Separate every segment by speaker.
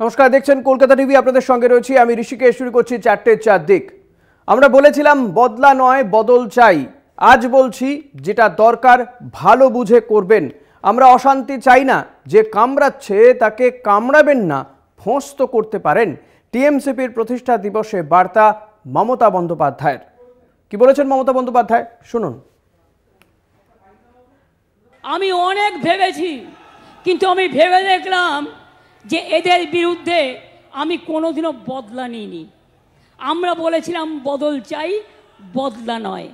Speaker 1: নমস্কার, দেখছেন কলকাতা টিভি। আপনাদের সঙ্গে রয়েছি আমি ঋষিকেশ। শুরু করছি চারটের চারদিক। আমরা বলেছিলাম বদলা নয় বদল চাই। আজ বলছি যেটা দরকার ভালো বুঝে করবেন। আমরা অশান্তি চাই না, যে কামড়াচ্ছে তাকে কামড়াবেন না, ফোঁস তো করতে পারেন। টিএমসিপির প্রতিষ্ঠা দিবসে বার্তা মমতা বন্দ্যোপাধ্যায়ের। কি বলেছেন মমতা বন্দ্যোপাধ্যায়, শুনুন।
Speaker 2: আমি অনেক ভেবেছি, কিন্তু আমি ভেবে দেখলাম যে এদের বিরুদ্ধে আমি কোনোদিনও বদলা নিইনি। আমরা বলেছিলাম বদল চাই, বদলা নয়।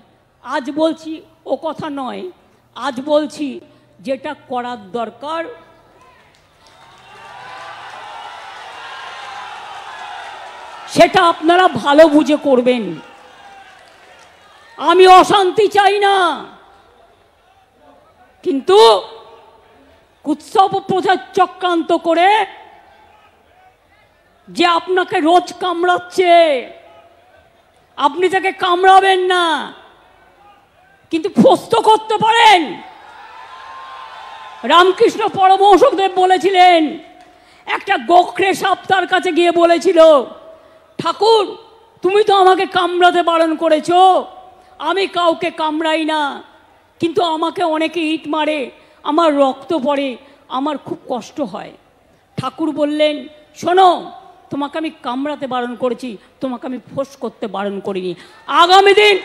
Speaker 2: আজ বলছি ও কথা নয়, আজ বলছি যেটা করার দরকার সেটা আপনারা ভালো বুঝে করবেন। আমি অশান্তি চাই না, কিন্তু উৎসব প্রচার চক্রান্ত করে যে আপনাকে রোজ কামড়াচ্ছে, আপনি তাকে কামড়াবেন না, কিন্তু ফস্ত করতে পারেন। রামকৃষ্ণ পরমহংসদেব বলেছিলেন, একটা গোখরে সাপ তার কাছে গিয়ে বলেছিল, ঠাকুর তুমি তো আমাকে কামড়াতে বারণ করেছো, আমি কাউকে কামড়াই না, কিন্তু আমাকে অনেকে ইট মারে, আমার রক্ত পড়ে, আমার খুব কষ্ট হয়। ঠাকুর বললেন, শোনো, তোমাকে আমি কামড়াতে বারণ করেছি, তোমাকে আমি ফোঁস করতে বারণ করিনি। আগামী দিন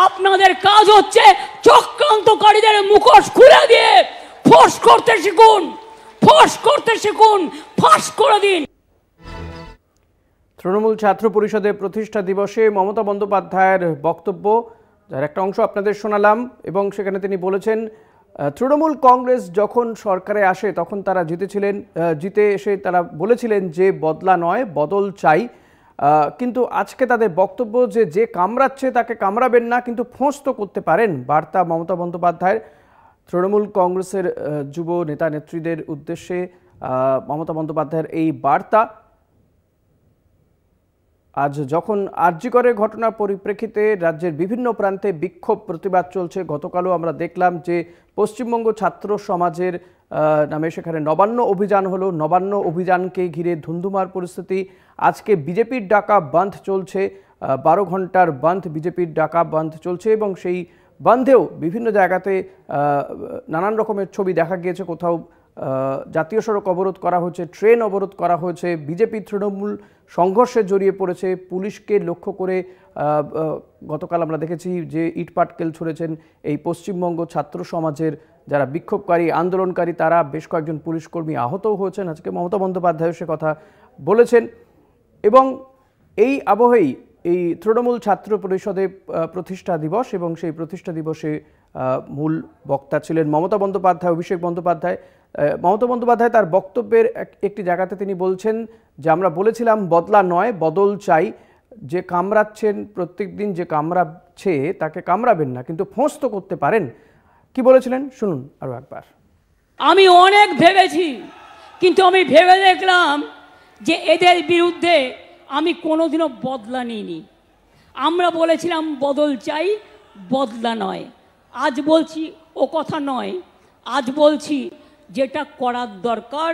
Speaker 2: আপনাদের কাজ হচ্ছে চক্রান্তকারীদের মুখোশ খুলে দিয়ে ফোঁস করতে শিখুন, ফোঁস করতে শিখুন, ফাঁস করে দিন।
Speaker 1: তৃণমূল ছাত্র পরিষদের প্রতিষ্ঠা দিবসে মমতা বন্দ্যোপাধ্যায়ের বক্তব্য, যার একটা অংশ আপনাদের শোনালাম। এবং সেখানে তিনি বলেছেন, তৃণমূল কংগ্রেস যখন সরকারে আসে তখন তারা জিতে এসে তারা বলেছিলেন যে বদলা নয় বদল চাই। কিন্তু আজকে তাদের বক্তব্য যে কামড়াচ্ছে তাকে কামড়াবেন না, কিন্তু ফোঁস তো করতে পারেন। বার্তা মমতা বন্দ্যোপাধ্যায়ের। তৃণমূল কংগ্রেসের যুব নেতা নেত্রীদের উদ্দেশ্যে মমতা বন্দ্যোপাধ্যায়ের এই বার্তা। আজ যখন আরজিকরের ঘটনার পরিপ্রেক্ষিতে রাজ্যের বিভিন্ন প্রান্তে বিক্ষোভ প্রতিবাদ চলছে, গতকালও আমরা দেখলাম যে পশ্চিমবঙ্গ ছাত্র সমাজের নামে সেখানে নবান্ন অভিযান হলো। নবান্ন অভিযানকে ঘিরে ধুন্ধুমার পরিস্থিতি। আজকে বিজেপির ডাকা বন্ধ চলছে, 12 ঘন্টার বন্ধ, বিজেপির ডাকা বন্ধ চলছে। এবং সেই বন্ধেও বিভিন্ন জায়গাতে নানান রকমের ছবি দেখা গিয়েছে। কোথাও জাতীয় সড়ক অবরোধ করা হয়েছে, ট্রেন অবরোধ করা হয়েছে, বিজেপি তৃণমূল সংঘর্ষে জড়িয়ে পড়েছে। পুলিশকে লক্ষ্য করে গতকাল আমরা দেখেছি যে ইটপাটকেল ছুঁড়েছেন এই পশ্চিমবঙ্গ ছাত্র সমাজের যারা বিক্ষোভকারী আন্দোলনকারী, তারা। বেশ কয়েকজন পুলিশকর্মী আহতও হয়েছেন। আজকে মমতা বন্দ্যোপাধ্যায় সে কথা বলেছেন। এবং এই আবহেই এই তৃণমূল ছাত্র পরিষদে প্রতিষ্ঠা দিবস, এবং সেই প্রতিষ্ঠা দিবসে মূল বক্তা ছিলেন মমতা বন্দ্যোপাধ্যায়, অভিষেক বন্দ্যোপাধ্যায়। মমতা বন্দ্যোপাধ্যায় তার বক্তব্যের একটি জায়গাতে তিনি বলছেন যে আমরা বলেছিলাম বদলা নয় বদল চাই। যে কামড়াচ্ছেন প্রত্যেক দিন, যে কামড়াচ্ছে তাকে কামড়াবেন না, কিন্তু ফোঁস তো করতে পারেন। কি বলেছিলেন শুনুন আরো একবার।
Speaker 2: আমি অনেক ভেবেছি, কিন্তু আমি ভেবে দেখলাম যে এদের বিরুদ্ধে আমি কোনোদিনও বদলা নিইনি। আমরা বলেছিলাম বদল চাই, বদলা নয়। আজ বলছি ও কথা নয়, আজ বলছি যেটা করার দরকার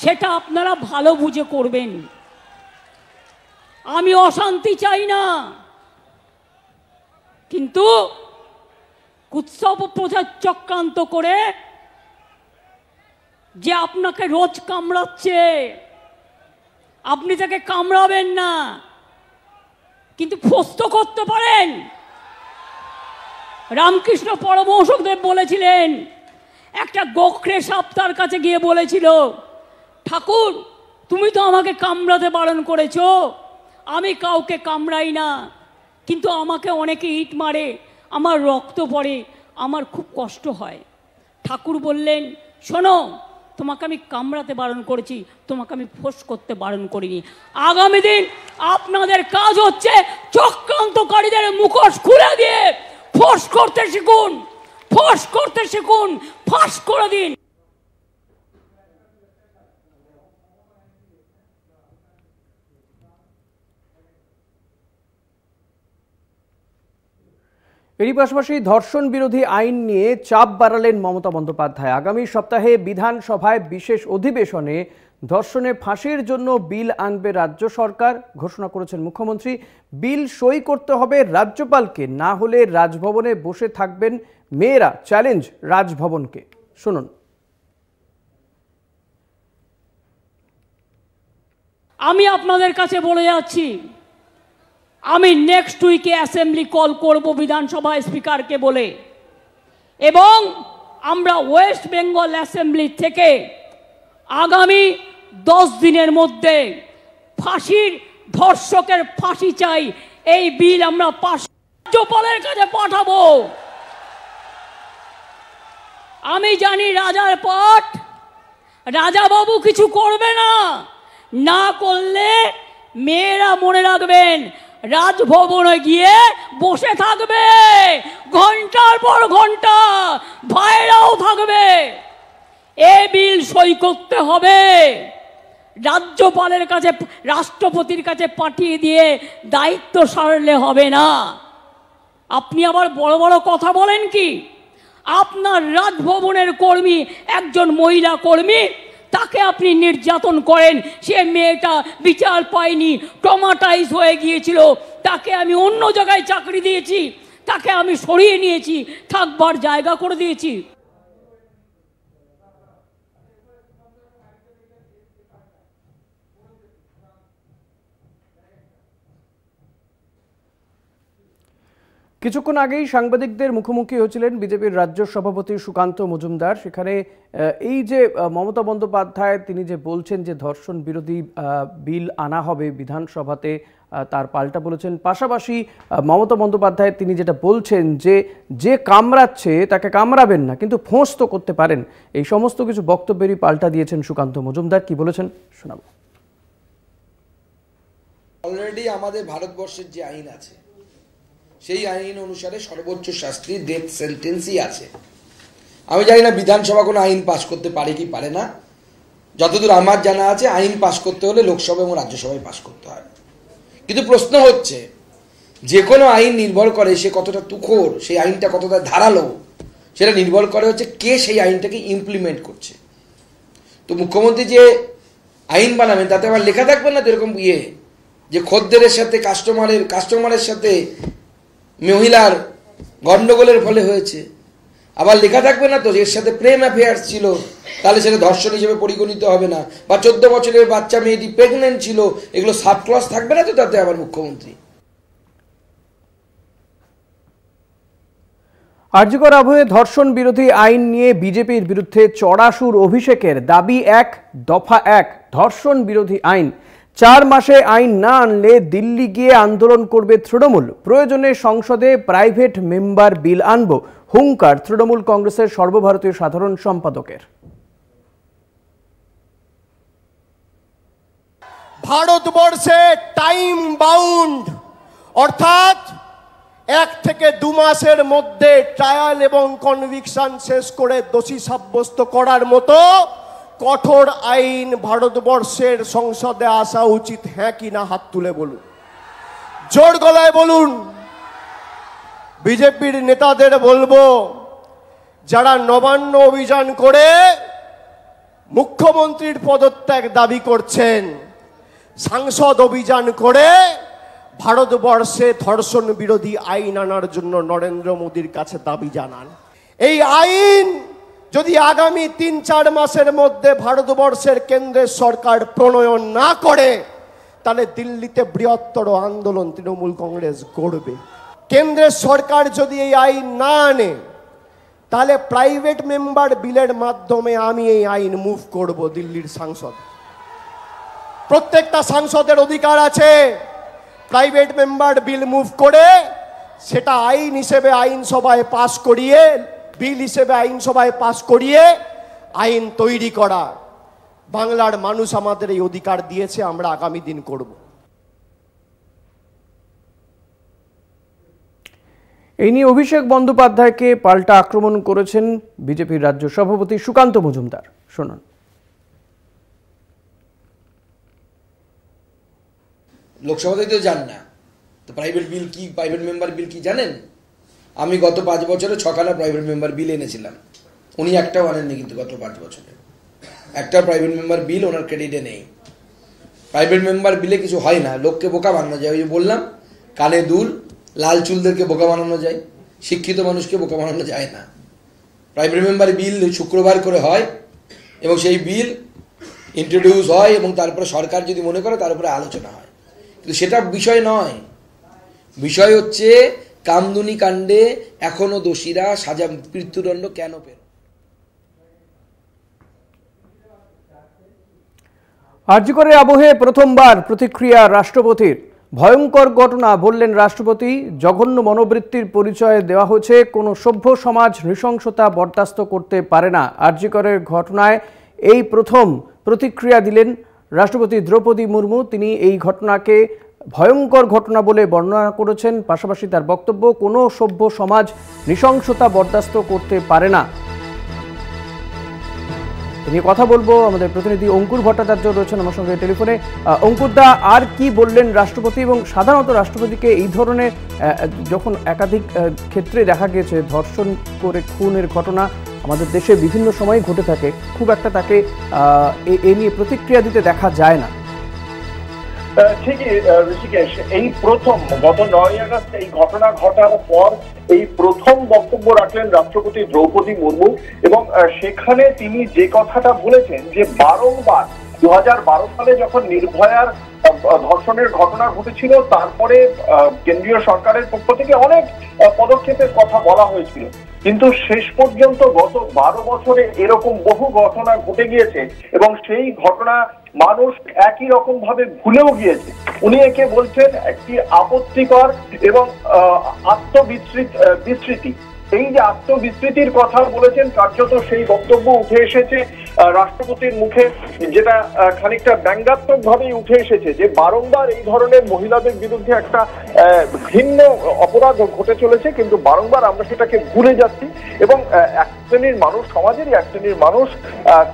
Speaker 2: সেটা আপনারা ভালো বুঝে করবেন। আমি অশান্তি চাই না, কিন্তু উৎসব প্রচার চক্রান্ত করে যে আপনাকে রোজ কামড়াচ্ছে, আপনি তাকে কামড়াবেন না, কিন্তু ফোঁস তো করতে পারেন। রামকৃষ্ণ পরমহংসদেব বলেছিলেন, একটা গোখরে সাপ তার কাছে গিয়ে বলেছিল, ঠাকুর তুমি তো আমাকে কামড়াতে বারণ করেছো, আমি কাউকে কামড়াই না, কিন্তু আমাকে অনেকে ইট মারে, আমার রক্ত পড়ে, আমার খুব কষ্ট হয়। ঠাকুর বললেন, শোনো, তোমাকে আমি কামড়াতে বারণ করেছি, তোমাকে আমি ফোঁস করতে বারণ করিনি। আগামী দিন আপনাদের কাজ হচ্ছে চক্রান্তকারীদের মুখোশ খুলে দিয়ে ফোঁস করতে শিখুন, ফোঁস করতে শিখুন, ফাঁস করে দিন।
Speaker 1: এরই পাশাপাশি ধর্ষণ বিরোধী আইন নিয়ে চাপ বাড়ালেন মমতা বন্দ্যোপাধ্যায়। আগামী সপ্তাহে বিধানসভায় বিশেষ অধিবেশনে ধর্ষণে ফাঁসির জন্য বিল আনবে রাজ্য সরকার ঘোষণা করেছেন মুখ্যমন্ত্রী। বিল সই করতে হবে রাজ্যপালকে, না হলে রাজভবনে বসে থাকবেন মেয়েরা। চ্যালেঞ্জ রাজভবনকে, শুনুন।
Speaker 2: আমি আপনাদের কাছে বলে যাচ্ছি, আমি নেক্সট উইকে অ্যাসেম্বলি কল করব বিধানসভায় স্পিকারকে বলে, এবং আমরা ওয়েস্ট বেঙ্গল অ্যাসেম্বলি থেকে আগামী 10 দিনের মধ্যে ফাঁসির ধর্ষকের ফাঁসি চাই এই বিল আমরা রাজ্যপালের কাছে পাঠাবো। আমি জানি রাজার পাট রাজাবাবু কিছু করবে না, না করলে মেয়েরা মনে রাখবেন রাজভবনে গিয়ে বসে থাকবে ঘন্টার পর ঘন্টা, ভাইরাও থাকবে। এ বিল সই করতে হবে, রাজ্যপালের কাছে রাষ্ট্রপতির কাছে পাঠিয়ে দিয়ে দায়িত্ব সারলে হবে না। আপনি আবার বড় বড় কথা বলেন কি? আপনার রাজভবনের কর্মী, একজন মহিলা কর্মী, তাকে আপনি নির্যাতন করেন, সে মেয়েটা বিচার পায়নি, ট্রমাটাইজ হয়ে গিয়েছিল, তাকে আমি অন্য জায়গায় চাকরি দিয়েছি, তাকে আমি সরিয়ে নিয়েছি, থাকবার জায়গা করে দিয়েছি।
Speaker 1: কিছুক্ষণ আগেই সাংবাদিকদের মুখোমুখি হয়েছিলেন বিজেপির রাজ্য সভাপতি সুকান্ত মজুমদার। সেখানে এই যে মমতা বন্দ্যোপাধ্যায় তিনি যে বলছেন যে ধর্ষণ বিরোধী বিল আনা হবে বিধানসভাতে, তার পাল্টা বলেছেন। পাশাপাশি মমতা বন্দ্যোপাধ্যায় তিনি যেটা বলছেন যে যে কামড়াচ্ছে তাকে কামড়াবেন না, কিন্তু ফোঁস তো করতে পারেন। এই সমস্ত কিছু বক্তব্যেরই পাল্টা দিয়েছেন সুকান্ত মজুমদার। কি বলেছেন শোনাব।
Speaker 3: অলরেডি আমাদের ভারতবর্ষের যে আইন আছে সেই আইন অনুসারে সর্বোচ্চ শাস্তি ডেথ সেন্টেন্সই আছে। আমি জানি না বিধানসভা কোনো আইন পাশ করতে পারে কি পারে না। যতদূর আমার জানা আছে আইন পাশ করতে হলে লোকসভা এবং রাজ্যসভায় পাশ করতে হয়। কিন্তু প্রশ্ন হচ্ছে, যে কোনো আইন নির্ভর করে সে কতটা তুখোড়, সেই আইনটা কতটা ধারালো, সেটা নির্ভর করে হচ্ছে কে সেই আইনটাকে ইমপ্লিমেন্ট করছে। তো মুখ্যমন্ত্রী যে আইন বানাবেন তাতে আবার লেখা থাকবে না তো এরকম যে খদ্দেরের সাথে কাস্টমারের সাথে মহিলার গন্ডগোলের ফলে হয়েছে। আবার লেখা থাকবে না তো এর সাথে প্রেম অ্যাফেয়ার্স ছিল, তাহলে সেটা ধর্ষণ হিসেবে পরিগণিত হবে না। বা 14 বছরের বাচ্চা মেয়েটি প্রেগনেন্ট ছিল, এগুলো সাব ক্লজ থাকবে না তো তাতে আবার মুখ্যমন্ত্রী।
Speaker 1: আরজিকর আবহে ধর্ষণ বিরোধী আইন নিয়ে বিজেপির বিরুদ্ধে চড়া সুর অভিষেকের। দাবি 1, দফা 1, ধর্ষণ বিরোধী আইন। 4 মাসে আইন না আনলে দিল্লি গিয়ে আন্দোলন করবে তৃণমূল। প্রয়োজনে সংসদে প্রাইভেট মেম্বার বিল আনব, হুঙ্কার তৃণমূল কংগ্রেসের সর্বভারতীয় সাধারণ সম্পাদকের।
Speaker 4: ভারতবর্ষে টাইম বাউন্ড, অর্থাৎ 1 থেকে 2 মাসের মধ্যে ট্রায়াল এবং কনভিকশন শেষ করে দোষী সাব্যস্ত করার মতো কঠোর আইন ভারতবর্ষের সংসদে আসা উচিত, হ্যাঁ কি না? হাত তুলে বলুন, জোর গলায় বলুন। বিজেপির নেতাদের বলবো, যারা নবান্ন অভিযান করে মুখ্যমন্ত্রীর পদত্যাগ দাবি করছেন, সাংসদ অভিযান করে ভারতবর্ষে ধর্ষণ বিরোধী আইন আনার জন্য নরেন্দ্র মোদীর কাছে দাবি জানান। এই আইন যদি আগামী 3-4 মাসের মধ্যে ভারতবর্ষের কেন্দ্রের সরকার প্রণয়ন না করে, তাহলে দিল্লিতে বৃহত্তর আন্দোলন তৃণমূল কংগ্রেস করবে। কেন্দ্রের সরকার যদি এই আইন না আনে, তাহলে প্রাইভেট মেম্বার বিলের মাধ্যমে আমি এই আইন মুভ করব দিল্লির সাংসদ। প্রত্যেকটা সাংসদের অধিকার আছে প্রাইভেট মেম্বার বিল মুভ করে সেটা আইন হিসেবে আইনসভায় পাস করিয়ে, বিল হিসেবে আইনসভায় পাস করিয়ে আইন তৈরি করা। বাংলার মানুষ আমাদের এই অধিকার দিয়েছে, আমরা আগামী দিন করব।
Speaker 1: এই নিয়ে অভিষেক বন্দ্যোপাধ্যায়কে পাল্টা আক্রমণ করেছেন বিজেপির রাজ্য সভাপতি সুকান্ত মজুমদার। শুনুন।
Speaker 3: লোকসভাতে তো যান না, তো প্রাইভেট মেম্বার বিল কি জানেন? আমি গত 5 বছরে 6খানা প্রাইভেট মেম্বার বিল এনেছিলাম, উনি একটাও আনেননি, কিন্তু গত 5 বছরে একটা প্রাইভেট মেম্বার বিল ওনার ক্রেডিটে নেই। প্রাইভেট মেম্বার বিলে কিছু হয় না, লোককে বোকা বানানো যায়। ওই যে বললাম, কানে দুল, লাল চুলদেরকে বোকা বানানো যায়, শিক্ষিত মানুষকে বোকা বানানো যায় না। প্রাইভেট মেম্বার বিল শুক্রবার করে হয় এবং সেই বিল ইন্ট্রোডিউস হয় এবং তারপরে সরকার যদি মনে করে তার উপরে আলোচনা হয়, কিন্তু সেটা বিষয় নয়। বিষয় হচ্ছে কামদুনি কাণ্ডে এখনো দোষীরা সাজা, মৃত্যুদণ্ড কেন পেল।
Speaker 1: আরজিকরের আবহে প্রথমবার প্রতিক্রিয়া রাষ্ট্রপতির। ভয়ঙ্কর ঘটনা বললেন রাষ্ট্রপতি। জঘন্য মনোবৃত্তির পরিচয় দেওয়া হয়েছে। কোনো সভ্য সমাজ নৃশংসতা বরদাস্ত করতে পারে না। আরজিকরের ঘটনায় এই প্রথম প্রতিক্রিয়া দিলেন রাষ্ট্রপতি দ্রৌপদী মুর্মু। তিনি এই ঘটনাকে ভয়ঙ্কর ঘটনা বলে বর্ণনা করেছেন। পাশাপাশি তার বক্তব্য, কোনো সভ্য সমাজ নৃশংসতা বরদাস্ত করতে পারে না। নিয়ে কথা বলবো, আমাদের প্রতিনিধি অঙ্কুর ভট্টাচার্য রয়েছেন আমার সঙ্গে টেলিফোনে। অঙ্কুরদা, আর কি বললেন রাষ্ট্রপতি? এবং সাধারণত রাষ্ট্রপতিকে এই ধরনের যখন একাধিক ক্ষেত্রে দেখা গিয়েছে ধর্ষণ করে খুনের ঘটনা আমাদের দেশে বিভিন্ন সময় ঘটে থাকে, খুব একটা তাকে এ নিয়ে প্রতিক্রিয়া দিতে দেখা যায় না।
Speaker 5: ঠিকই ঋষিকেশ, এই প্রথম গত 9ই আগস্ট এই ঘটনা ঘটার পর এই প্রথম বক্তব্য রাখলেন রাষ্ট্রপতি দ্রৌপদী মুর্মু এবং সেখানে তিনি যে কথাটা বলেছেন যে বারংবার 2012 সালে যখন নির্ভয়ার ধর্ষণের ঘটনা ঘটেছিল তারপরে কেন্দ্রীয় সরকারের পক্ষ থেকে অনেক পদক্ষেপের কথা বলা হয়েছিল, কিন্তু শেষ পর্যন্ত গত 12 বছরে এরকম বহু ঘটনা ঘটে গিয়েছে এবং সেই ঘটনা মানুষ একই রকম ভাবে ভুলেও গিয়েছে। উনি একে বলছেন একটি আপত্তিকর এবং বিস্মৃতি। এই যে আত্মবিস্মৃতির কথা বলেছেন, কার্যত সেই বক্তব্য উঠে এসেছে রাষ্ট্রপতির মুখে, যেটা খানিকটা ব্যঙ্গাত্মক ভাবেই উঠে এসেছে যে বারংবার এই ধরনের মহিলাদের বিরুদ্ধে একটা ভিন্ন অপরাধ ঘটে চলেছে, কিন্তু বারংবার আমরা সেটাকে ভুলে যাচ্ছি এবং এক শ্রেণীর মানুষ, সমাজেরই এক শ্রেণীর মানুষ,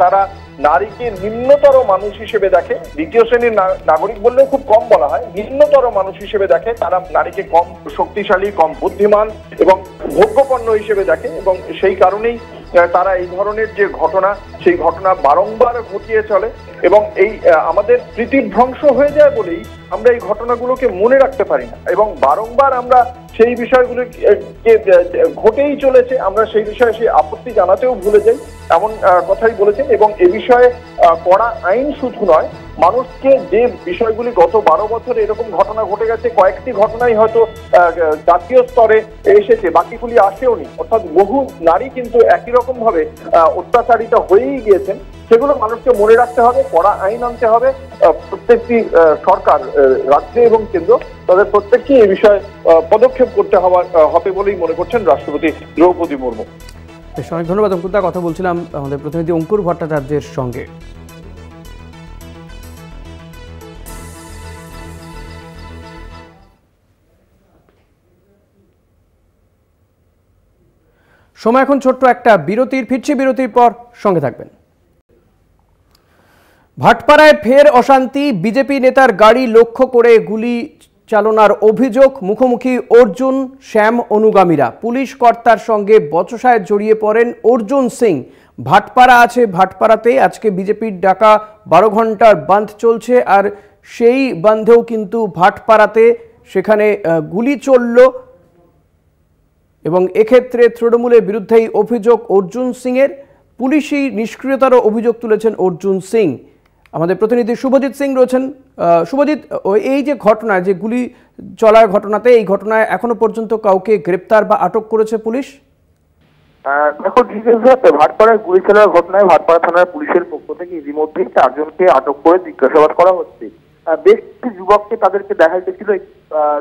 Speaker 5: তারা নারীকে নিম্নতর মানুষ হিসেবে দেখে। দ্বিতীয় শ্রেণীর নাগরিক বললেও খুব কম বলা হয়, নিম্নতর মানুষ হিসেবে দেখে। তারা নারীকে কম শক্তিশালী, কম বুদ্ধিমান এবং ভোগ্যপণ্য হিসেবে দেখে এবং সেই কারণেই তারা এই ধরনের যে ঘটনা, সেই ঘটনা বারংবার ঘটিয়ে চলে এবং এই আমাদের স্মৃতিভ্রংশ হয়ে যায় বলেই আমরা এই ঘটনাগুলোকে মনে রাখতে পারি না এবং বারংবার আমরা সেই বিষয়গুলোকে ঘটেই চলেছে, আমরা সেই বিষয়ে সেই আপত্তি জানাতেও ভুলে যাই, এমন কথাই বলেছেন। এবং এ বিষয়ে কড়া আইন শুধু নয়, মানুষকে যে বিষয়গুলি গত 12 বছরে এরকম ঘটনা ঘটে গেছে, কয়েকটি ঘটনাই হয়তো জাতীয় স্তরে এসেছে, বাকিগুলি আসেওনি, অর্থাৎ বহু নারী কিন্তু একই রকম ভাবে অত্যাচারিত হয়েই গিয়েছেন। সেগুলো মানুষকে মনে রাখতে হবে, কড়া আইন আনতে হবে। প্রত্যেকটি সরকার, রাজ্য এবং কেন্দ্র, তাদের প্রত্যেককে এই বিষয়ে পদক্ষেপ করতে হবে বলেই মনে করছেন রাষ্ট্রপতি দ্রৌপদী মুর্মু।
Speaker 1: অনেক ধন্যবাদ অঙ্কুরদা। কথা বলছিলাম আমাদের প্রতিনিধি অঙ্কুর ভট্টাচার্যের সঙ্গে। সময় এখন ছোট্ট একটা বিরতির। ফিরছি বিরতির পর, সঙ্গে থাকবেন। ভাটপাড়ায় ফের অশান্তি। বিজেপি নেতার গাড়ি লক্ষ্য করে গুলি চালনার অভিযোগ। মুখোমুখি অর্জুন শ্যাম অনুগামীরা। পুলিশ কর্তার সঙ্গে বচসায় জড়িয়ে পড়েন অর্জুন সিং। ভাটপাড়া আছে, ভাটপাড়াতে আজকে বিজেপির ডাকা 12 ঘন্টার বাঁধ চলছে, আর সেই বাঁধেও কিন্তু ভাটপাড়াতে সেখানে গুলি চলল এবং এক্ষেত্রে তৃণমূলের বিরুদ্ধেই অভিযোগ অর্জুন সিংয়ের। পুলিশি নিষ্ক্রিয়তারও অভিযোগ তুলেছেন অর্জুন সিং। আমাদের প্রতিনিধি শুভজিৎ সিং রয়েছেন। শুভজিৎ, এই যে ঘটনা, যে গুলি চলার ঘটনাতে, এই ঘটনায় এখনো পর্যন্ত কাউকে গ্রেপ্তার বা আটক করেছে পুলিশ?
Speaker 6: দেখো, ভাটপাড়ায় গুলি চলার ঘটনায় ভাটপাড়া থানার পুলিশের পক্ষ থেকে ইতিমধ্যেই 4 জনকে আটক করে জিজ্ঞাসাবাদ করা হচ্ছে। বেশ কিছু যুবককে তাদেরকে দেখা গেছিল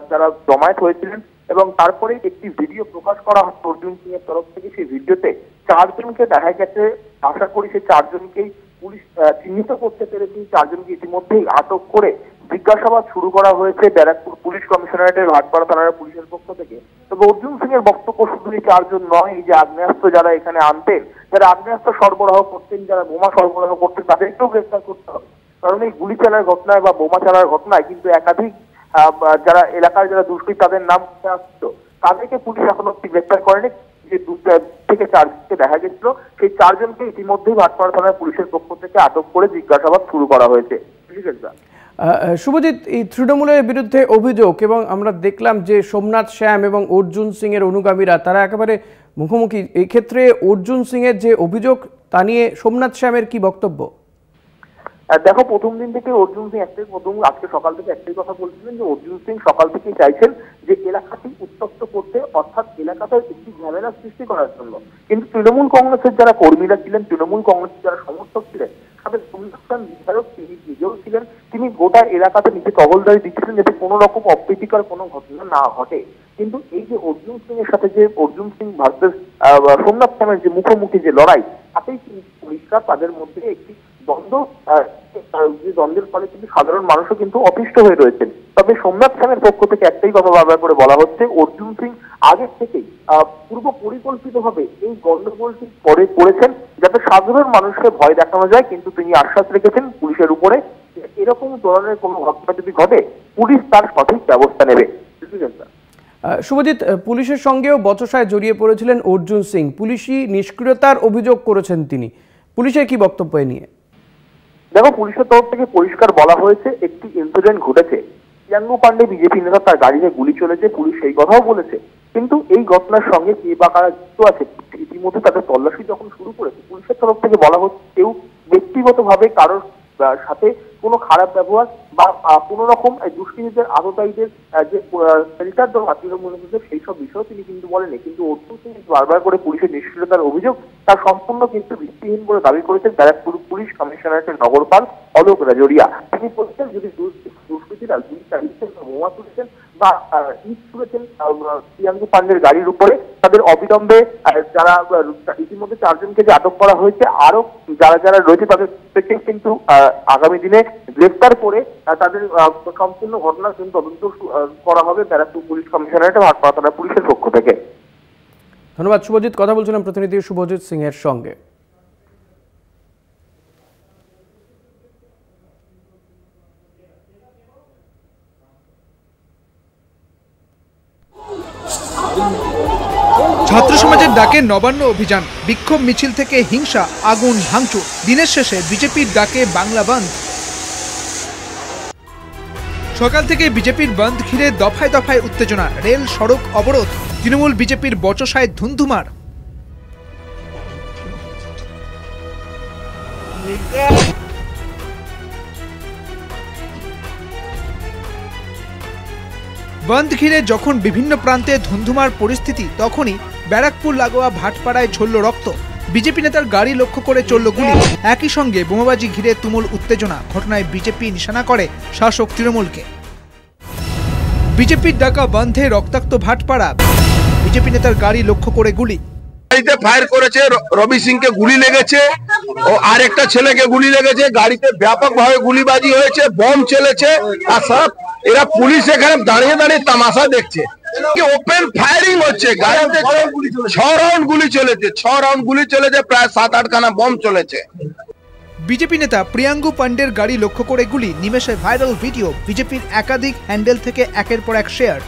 Speaker 6: যারা জমায়েত হয়েছিলেন এবং তারপরে একটি ভিডিও প্রকাশ করা হচ্ছে অর্জুন সিং এর তরফ থেকে। সেই ভিডিওতে 4 জনকে দেখা গেছে। আশা করি সেই 4 জনকেই পুলিশ চিহ্নিত করতে পেরেছে। 4 জনকে ইতিমধ্যেই আটক করে জিজ্ঞাসাবাদ শুরু করা হয়েছে ব্যারাকপুর পুলিশ কমিশনারেটের ভাটপাড়া থানার পুলিশের পক্ষ থেকে। তবে অর্জুন সিং এর বক্তব্য শুধু এই 4 জন নয়, এই যে আগ্নেয়াস্ত্র যারা এখানে আনতেন, যারা আগ্নেয়াস্ত্র সরবরাহ করতেন, যারা বোমা সরবরাহ করতেন, তাদেরকেও গ্রেফতার করতে হবে। কারণ এই গুলি চালার ঘটনায় বা বোমা চালার ঘটনায় কিন্তু একাধিক যারা এলাকার যারা দুষ্কৃতী তাদের নাম আসতো। তাদেরকে পুলিশ এখনো অব্দি গ্রেপ্তার করেনি। যে 2 থেকে 4 জনকে দেখা গেছিল, সেই 4 জনকে ইতিমধ্যেই ভাটপাড়া থানার পুলিশের পক্ষ থেকে আটক করে জিজ্ঞাসাবাদ শুরু করা হয়েছে।
Speaker 1: শুভজিৎ, এই তৃণমূলের বিরুদ্ধে অভিযোগ এবং আমরা দেখলাম যে সোমনাথ শ্যাম এবং অর্জুন সিং এর অনুগামীরা তারা একেবারে মুখোমুখি। এই ক্ষেত্রে অর্জুন সিং এর যে অভিযোগ তা নিয়ে সোমনাথ শ্যামের কি বক্তব্য?
Speaker 6: দেখো, প্রথম দিন থেকে অর্জুন সিং আজকে সকাল থেকে একটাই কথা বলছিলেন যে অর্জুন সিং সকাল থেকেই চাইছেন যে এলাকাটি উত্তপ্ত করতে, অর্থাৎ এলাকাতে একটি ঝামেলা সৃষ্টি করার জন্য। কিন্তু তৃণমূল কংগ্রেসের যারা কর্মীরা ছিলেন, তৃণমূল কংগ্রেসের যারা সমর্থক ছিলেন, তাদের সংরক্ষণ বিধায়ক তিনি নিজেও ছিলেন, তিনি গোটা এলাকাতে নিজে টহলদারি দিচ্ছিলেন যাতে কোনো রকম অপ্রীতিকর কোনো ঘটনা না ঘটে। কিন্তু এই যে অর্জুন সিং এর সাথে যে অর্জুন সিং ভার্সেস সোমনাথ শ্যামের যে মুখোমুখি যে লড়াই, তাতেই কিন্তু পরিষ্কার তাদের মধ্যে একটি দ্বন্দ্ব, যে দ্বন্দ্বের ফলে কিন্তু সাধারণ মানুষও কিন্তু অতিষ্ঠ হয়ে রয়েছেন। তবে সোমনাথ শ্যামের পক্ষ থেকে একটাই কথা বারবার করে বলা হচ্ছে, অর্জুন সিং আগের থেকেই পূর্ব পরিকল্পিতভাবে এই গন্ডগোলটি করেছেন যাতে সাধারণ মানুষকে ভয় দেখানো যায়। কিন্তু তিনি আশ্বাস রেখেছেন পুলিশের উপরে এরকম ধরনের কোনো ঘটনা যদি ঘটে পুলিশ তার সঠিক ব্যবস্থা নেবে।
Speaker 1: শুভজিৎ, পুলিশের সঙ্গেও বচসায় জড়িয়ে পড়েছিলেন অর্জুন সিং, পুলিশি নিষ্ক্রিয়তার অভিযোগ করেছেন তিনি। পুলিশের কি বক্তব্য নিয়ে?
Speaker 6: দেখো, পুলিশের তরফ থেকে পরিষ্কার বলা হয়েছে একটি ইনসিডেন্ট ঘটেছে, প্রিয়াঙ্গু পান্ডে বিজেপি নেতা তার গাড়িতে গুলি চলেছে, পুলিশ সেই কথাও বলেছে। কিন্তু এই ঘটনার সঙ্গে কে বা কারা যুক্ত আছে ইতিমধ্যে তাদের তল্লাশি যখন শুরু করেছে, পুলিশের তরফ থেকে বলা হচ্ছে কেউ ব্যক্তিগতভাবে কারোর সাথে কোনো খারাপ ব্যবহার বা কোনো রকম দুষ্কৃতীদের আততায়ীদের যে শেল্টার দেওয়া তৃণমূলের সেই সব বিষয় তিনি কিন্তু বলেনি। কিন্তু অর্জুন সিং বারবার করে পুলিশের নিষ্ক্রিয়তার অভিযোগ তার সম্পূর্ণ কিন্তু ভিত্তিহীন বলে দাবি করেছেন ব্যারাকপুর পুলিশ কমিশনারেটের নগরপাল অলোক রাজরিয়া। তিনি বলেছেন যদি দুষ্কৃতীরা গুলি চালিয়েছেন, বোমা তুলেছেন বা ইট ছুড়েছেন প্রিয়াঙ্গু পান্ডের গাড়ির উপরে, তাদের অবিলম্বে যারা ইতিমধ্যে 4 জনকে যে আটক করা হয়েছে, আরো যারা রয়েছে তাদের থেকে কিন্তু আগামী দিনে গ্রেফতার করে তাদের সম্পূর্ণ ঘটনা কিন্তু তদন্ত করা হবে ব্যারাকপুর পুলিশ কমিশনারেট ভাটপাড়া থানা পুলিশের পক্ষ থেকে।
Speaker 1: ধন্যবাদ শুভজিৎ। কথা বলছিলাম প্রতিনিধি শুভজিৎ সিং এর সঙ্গে।
Speaker 7: ছাত্র সমাজের ডাকে নবান্ন অভিযান, বিক্ষোভ মিছিল থেকে হিংসা, আগুন, ভাঙচুর, দিনের শেষে বিজেপির ডাকে বাংলা বন্ধ। সকাল থেকে বিজেপির বন্ধ ঘিরে দফায় দফায় উত্তেজনা, রেল সড়ক অবরোধ, তৃণমূল বিজেপির বচসায় ধুন্ধুমার। বন্ধ ঘিরে যখন বিভিন্ন প্রান্তে ধুন্ধুমার পরিস্থিতি, তখনই ব্যারাকপুর লাগোয়া ভাটপাড়ায় ঝরল রক্ত, বিজেপি নেতার গাড়ি লক্ষ্য করে চলল গুলি, একই সঙ্গে বোমাবাজি ঘিরে তুমুল উত্তেজনা। ঘটনায় বিজেপি নিশানা করে শাসক তৃণমূলকে। বিজেপির ডাকা বন্ধে রক্তাক্ত ভাটপাড়া, বিজেপি নেতার গাড়ি লক্ষ্য করে গুলি।
Speaker 8: গাড়িতে ফায়ার করেছে, রবি সিংকে গুলি লেগেছে ও আরেকটা ছেলেকে গুলি লেগেছে, গাড়িতে ব্যাপকভাবে গুলিবাজি হয়েছে, বম চলেছে। আর সব এরা পুলিশ এখানে দাঁড়িয়ে দাঁড়িয়ে তামাশা দেখছে। ওপেন ফায়ারিং হচ্ছে, গাড়িতে 6 রাউন্ড গুলি চলেছে, 6 রাউন্ড গুলি চলেছে, প্রায় 7-8 খানা বম চলেছে।
Speaker 7: বিজেপি নেতা প্রিয়াঙ্গু পান্ডের গাড়ি লক্ষ্য করে গুলি, নিমেষে ভাইরাল ভিডিও, বিজেপির একাধিক হ্যান্ডেল থেকে একের পর এক শেয়ার।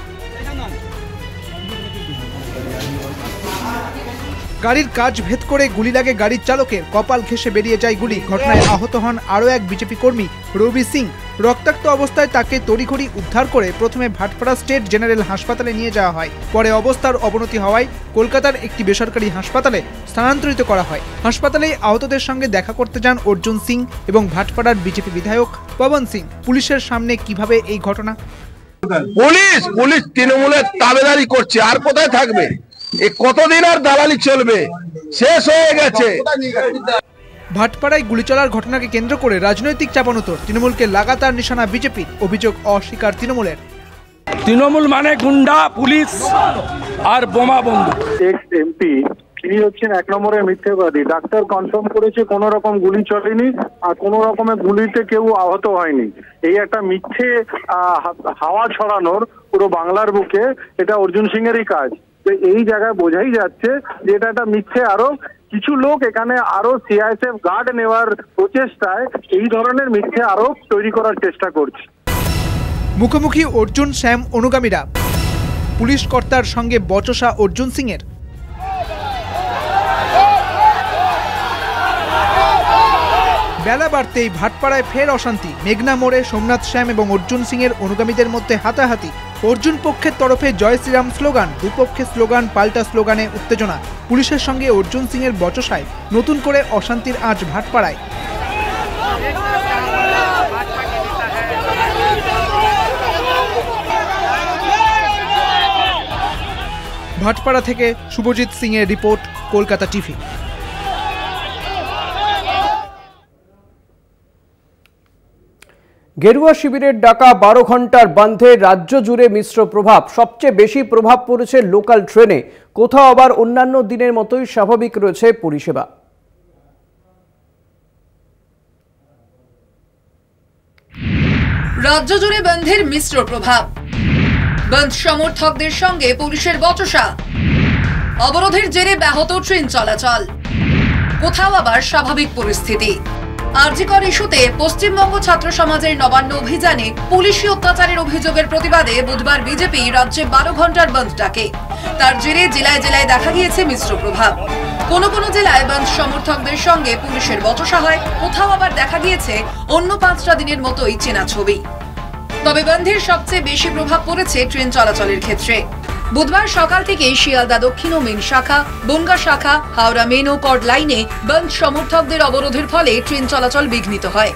Speaker 7: গাড়ির কাজ ভেদ করে গুলি লাগে গাড়ির চালকের, কপাল ঘেঁষে বেরিয়ে যায় গুলি। ঘটনায় আহত হন আরও এক বিজেপি কর্মী রবি সিং। রক্তাক্ত অবস্থায় তাকে তড়িঘড়ি উদ্ধার করে প্রথমে ভাটপাড়া স্টেট জেনারেল হাসপাতালে নিয়ে যাওয়া হয়, পরে অবস্থার অবনতি হওয়ায় কলকাতার একটি বেসরকারি হাসপাতালে স্থানান্তরিত করা হয়। হাসপাতালেই আহতদের সঙ্গে দেখা করতে যান অর্জুন সিং এবং ভাটপাড়ার বিজেপি বিধায়ক পবন সিং। পুলিশের সামনে কিভাবে এই ঘটনা?
Speaker 8: পুলিশ তৃণমূলের তাবেদারি করছে, আর কোথায় থাকবে? কতদিন আর দালালি চলবে? শেষ হয়ে গেছে।
Speaker 7: ভাটপাড়ায় গুলি চলার ঘটনাকে কেন্দ্র করে রাজনৈতিক চাপানোতর, তৃণমূলকে লাগাতার নিশানা বিজেপির, অভিযোগ অস্বীকার তৃণমূলের।
Speaker 9: তৃণমূল মানে গুন্ডা, পুলিশ আর বোমা বন্দুক।
Speaker 10: এক্স এমপি তিনি হচ্ছেন 1 নম্বরের মিথ্যেবাদী। ডাক্তার কনফার্ম করেছে কোনো রকম গুলি চলেনি আর কোনো রকমের গুলিতে কেউ আহত হয়নি। এই একটা মিথ্যে হাওয়া ছড়ানোর পুরো বাংলার বুকে, এটা অর্জুন সিং এরই কাজ। তো এই জায়গায় বোঝাই যাচ্ছে যে এটা একটা মিথ্যে আরোপ। কিছু লোক এখানে আরো সিআইএসএফ গার্ড নেওয়ার প্রচেষ্টায় এই ধরনের মিথ্যে আরোপ তৈরি করার চেষ্টা করছে।
Speaker 7: মুখোমুখি অর্জুন শ্যাম অনুগামীরা। পুলিশ কর্তার সঙ্গে বচসা অর্জুন সিংয়ের। বেলা বাড়তেই ভাটপাড়ায় ফের অশান্তি। মেঘনা মোড়ে সোমনাথ শ্যাম এবং অর্জুন সিংয়ের অনুগামীদের মধ্যে হাতাহাতি। অর্জুন পক্ষের তরফে জয় শ্রীরাম স্লোগান, দুপক্ষের স্লোগান পাল্টা স্লোগানে উত্তেজনা। পুলিশের সঙ্গে অর্জুন সিংয়ের বচসায় নতুন করে অশান্তির আঁচ ভাটপাড়ায়। ভাটপাড়া থেকে শুভজিৎ সিং এর রিপোর্ট, কলকাতা টিভি।
Speaker 1: গেরুয়া শিবিরের ডাকা 12 ঘন্টার বন্ধে রাজ্য জুড়ে মিশ্র প্রভাব। সবচেয়ে বেশি প্রভাব পড়েছে লোকাল ট্রেনে, কোথাও আবার অন্যান্য দিনের মতোই স্বাভাবিক রয়েছে পরিষেবা।
Speaker 11: রাজ্য জুড়ে বন্ধের মিশ্র প্রভাব। বন্ধ সমর্থকদের সঙ্গে পুলিশের বচসা, অবরোধের জেরে ব্যাহত ট্রেন চলাচল, কোথাও আবার স্বাভাবিক পরিস্থিতি। আরজিকর ইস্যুতে পশ্চিমবঙ্গ ছাত্র সমাজের নবান্ন অভিযানে পুলিশি অত্যাচারের অভিযোগের প্রতিবাদে বুধবার বিজেপি রাজ্যে 12 ঘন্টার বন্ধ ডাকে। তার জেরে জেলায় জেলায় দেখা গিয়েছে মিশ্র প্রভাব। কোনো কোনো জেলায় বন্ধ সমর্থকদের সঙ্গে পুলিশের বচসা হয়, কোথাও আবার দেখা গিয়েছে অন্য 5টা দিনের মতোই চেনা ছবি। তবে বন্ধের সবচেয়ে বেশি প্রভাব পড়েছে ট্রেন চলাচলের ক্ষেত্রে। বুধবার সকাল থেকে শিয়ালদা দক্ষিণ ও মেন শাখা, বনগাঁ শাখা, হাওড়া মেন ও কর্ড লাইনে বন্ধ সমর্থকদের অবরোধের ফলে ট্রেন চলাচল বিঘ্নিত হয়।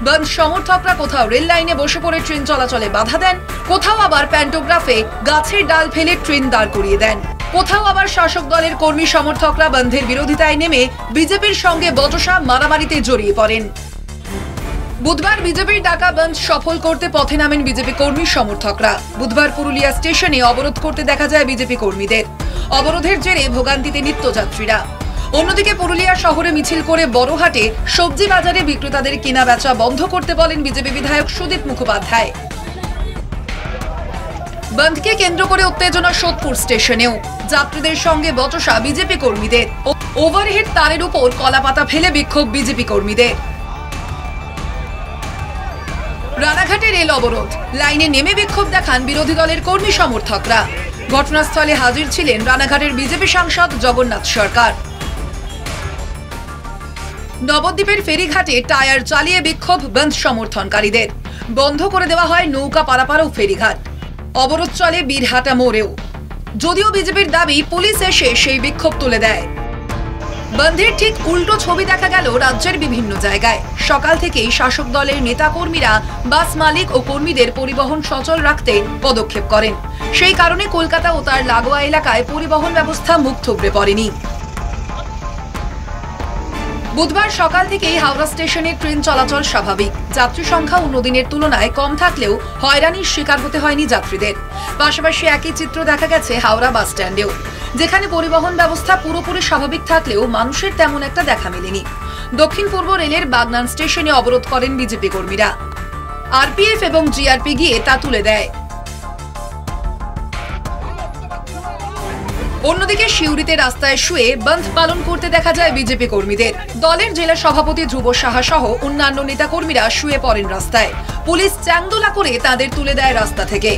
Speaker 11: বন্ধ সমর্থকরা কোথাও রেল লাইনে বসে পড়ে ট্রেন চলাচলে বাধা দেন, কোথাও আবার প্যান্টোগ্রাফে গাছের ডাল ফেলে ট্রেন দাঁড় করিয়ে দেন, কোথাও আবার শাসক দলের কর্মী সমর্থকরা বন্ধের বিরোধিতায় নেমে বিজেপির সঙ্গে বচসা মারামারিতে জড়িয়ে পড়েন। বুধবার বিজেপির ডাকা বন্ধ সফল করতে পথে নামেন বিজেপি কর্মী সমর্থকরা। বুধবার পুরুলিয়া স্টেশনে অবরোধ করতে দেখা যায় বিজেপি কর্মীদের। অবরোধের জেরে ভোগান্তিতে নিত্যযাত্রীরা। অন্যদিকে পুরুলিয়া শহরে মিছিল করে বড়হাটে সবজি বাজারে বিক্রেতাদের কেনা বেচা বন্ধ করতে বলেন বিজেপি বিধায়ক সুদীপ মুখোপাধ্যায়। বন্ধকে কেন্দ্র করে উত্তেজনা সোদপুর স্টেশনেও। যাত্রীদের সঙ্গে বচসা বিজেপি কর্মীদের। ওভারহেড তারের উপর কলাপাতা ফেলে বিক্ষোভ বিজেপি কর্মীদের। রানাঘাটে রেল অবরোধ, লাইনে নেমে বিক্ষোভ দেখান বিরোধী দলের কর্মী সমর্থকরা। ঘটনাস্থলে হাজির ছিলেন রানাঘাটের বিজেপি সাংসদ জগন্নাথ সরকার। নবদ্বীপের ফেরিঘাটে টায়ার চালিয়ে বিক্ষোভ বন্ধ সমর্থনকারীদের। বন্ধ করে দেওয়া হয় নৌকা পারাপার ও ফেরিঘাট। অবরোধ চলে বীরহাটা মোড়েও। যদিও বিজেপির দাবি পুলিশ এসে সেই বিক্ষোভ তুলে দেয়। বন্ধের ঠিক উল্টো ছবি দেখা গেল রাজ্যের বিভিন্ন জায়গায়। সকাল থেকেই শাসক দলের নেতাকর্মীরা বাস মালিক ও কর্মীদের পরিবহন সচল রাখতে পদক্ষেপ করেন। সেই কারণে কলকাতা ও তার লাগোয়া এলাকায় পরিবহন ব্যবস্থা মুখ থুবড়ে পড়েনি। বুধবার সকাল থেকেই হাওড়া স্টেশনে ট্রেন চলাচল স্বাভাবিক। যাত্রী সংখ্যা অন্য দিনের তুলনায় কম থাকলেও হয়রানির শিকার হতে হয়নি যাত্রীদের। পাশাপাশি একই চিত্র দেখা গেছে হাওড়া বাস স্ট্যান্ডেও, যেখানে পরিবহন ব্যবস্থা পুরোপুরি স্বাভাবিক থাকলেও মানুষের তেমন একটা দেখা মেলেনি। দক্ষিণ পূর্ব রেলের বাগনান স্টেশনে অবরোধ করেন বিজেপি কর্মীরা। আরপিএফ এবং জিআরপি গিয়ে তা তুলে দেয়। অন্যদিকে সিউড়িতে রাস্তায় শুয়ে বন্ধ পালন করতে দেখা যায় বিজেপি কর্মীদের। দলের জেলা সভাপতি ধ্রুব সাহা সহ অন্যান্য নেতাকর্মীরা শুয়ে পড়েন রাস্তায়। পুলিশ চ্যাংদোলা করে তাদের তুলে দেয় রাস্তা থেকে।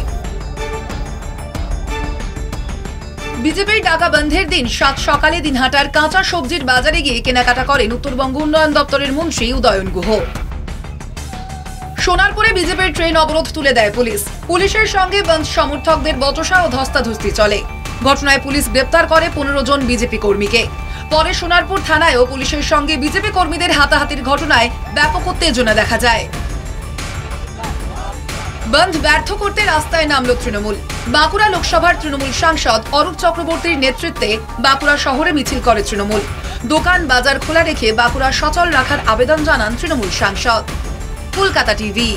Speaker 11: বিজেপির ডাকা বন্ধের দিন সাত সকালে দিনহাটার কাঁচা সবজির বাজারে গিয়ে কেনাকাটা করেন উত্তরবঙ্গ উন্নয়ন দপ্তরের মন্ত্রী উদয়ন গুহ। সোনারপুরে বিজেপির ট্রেন অবরোধ তুলে দেয় পুলিশ। পুলিশের সঙ্গে বন্ধ সমর্থকদের বচসা ও ধস্তাধস্তি চলে। ঘটনায় পুলিশ গ্রেপ্তার করে 15 জন বিজেপি কর্মীকে। পরে সোনারপুর থানায়ও পুলিশের সঙ্গে বিজেপি কর্মীদের হাতাহাতির ঘটনায় ব্যাপক উত্তেজনা দেখা যায়। বন্ধ ব্যর্থ করতে রাস্তায় নামল তৃণমূল। বাঁকুড়া লোকসভার তৃণমূল সাংসদ অরূপ চক্রবর্তীর নেতৃত্বে বাঁকুড়া শহরে মিছিল করে তৃণমূল। দোকান বাজার খোলা রেখে বাঁকুড়া সচল রাখার আবেদন জানান তৃণমূল সাংসদ। কলকাতা টিভি।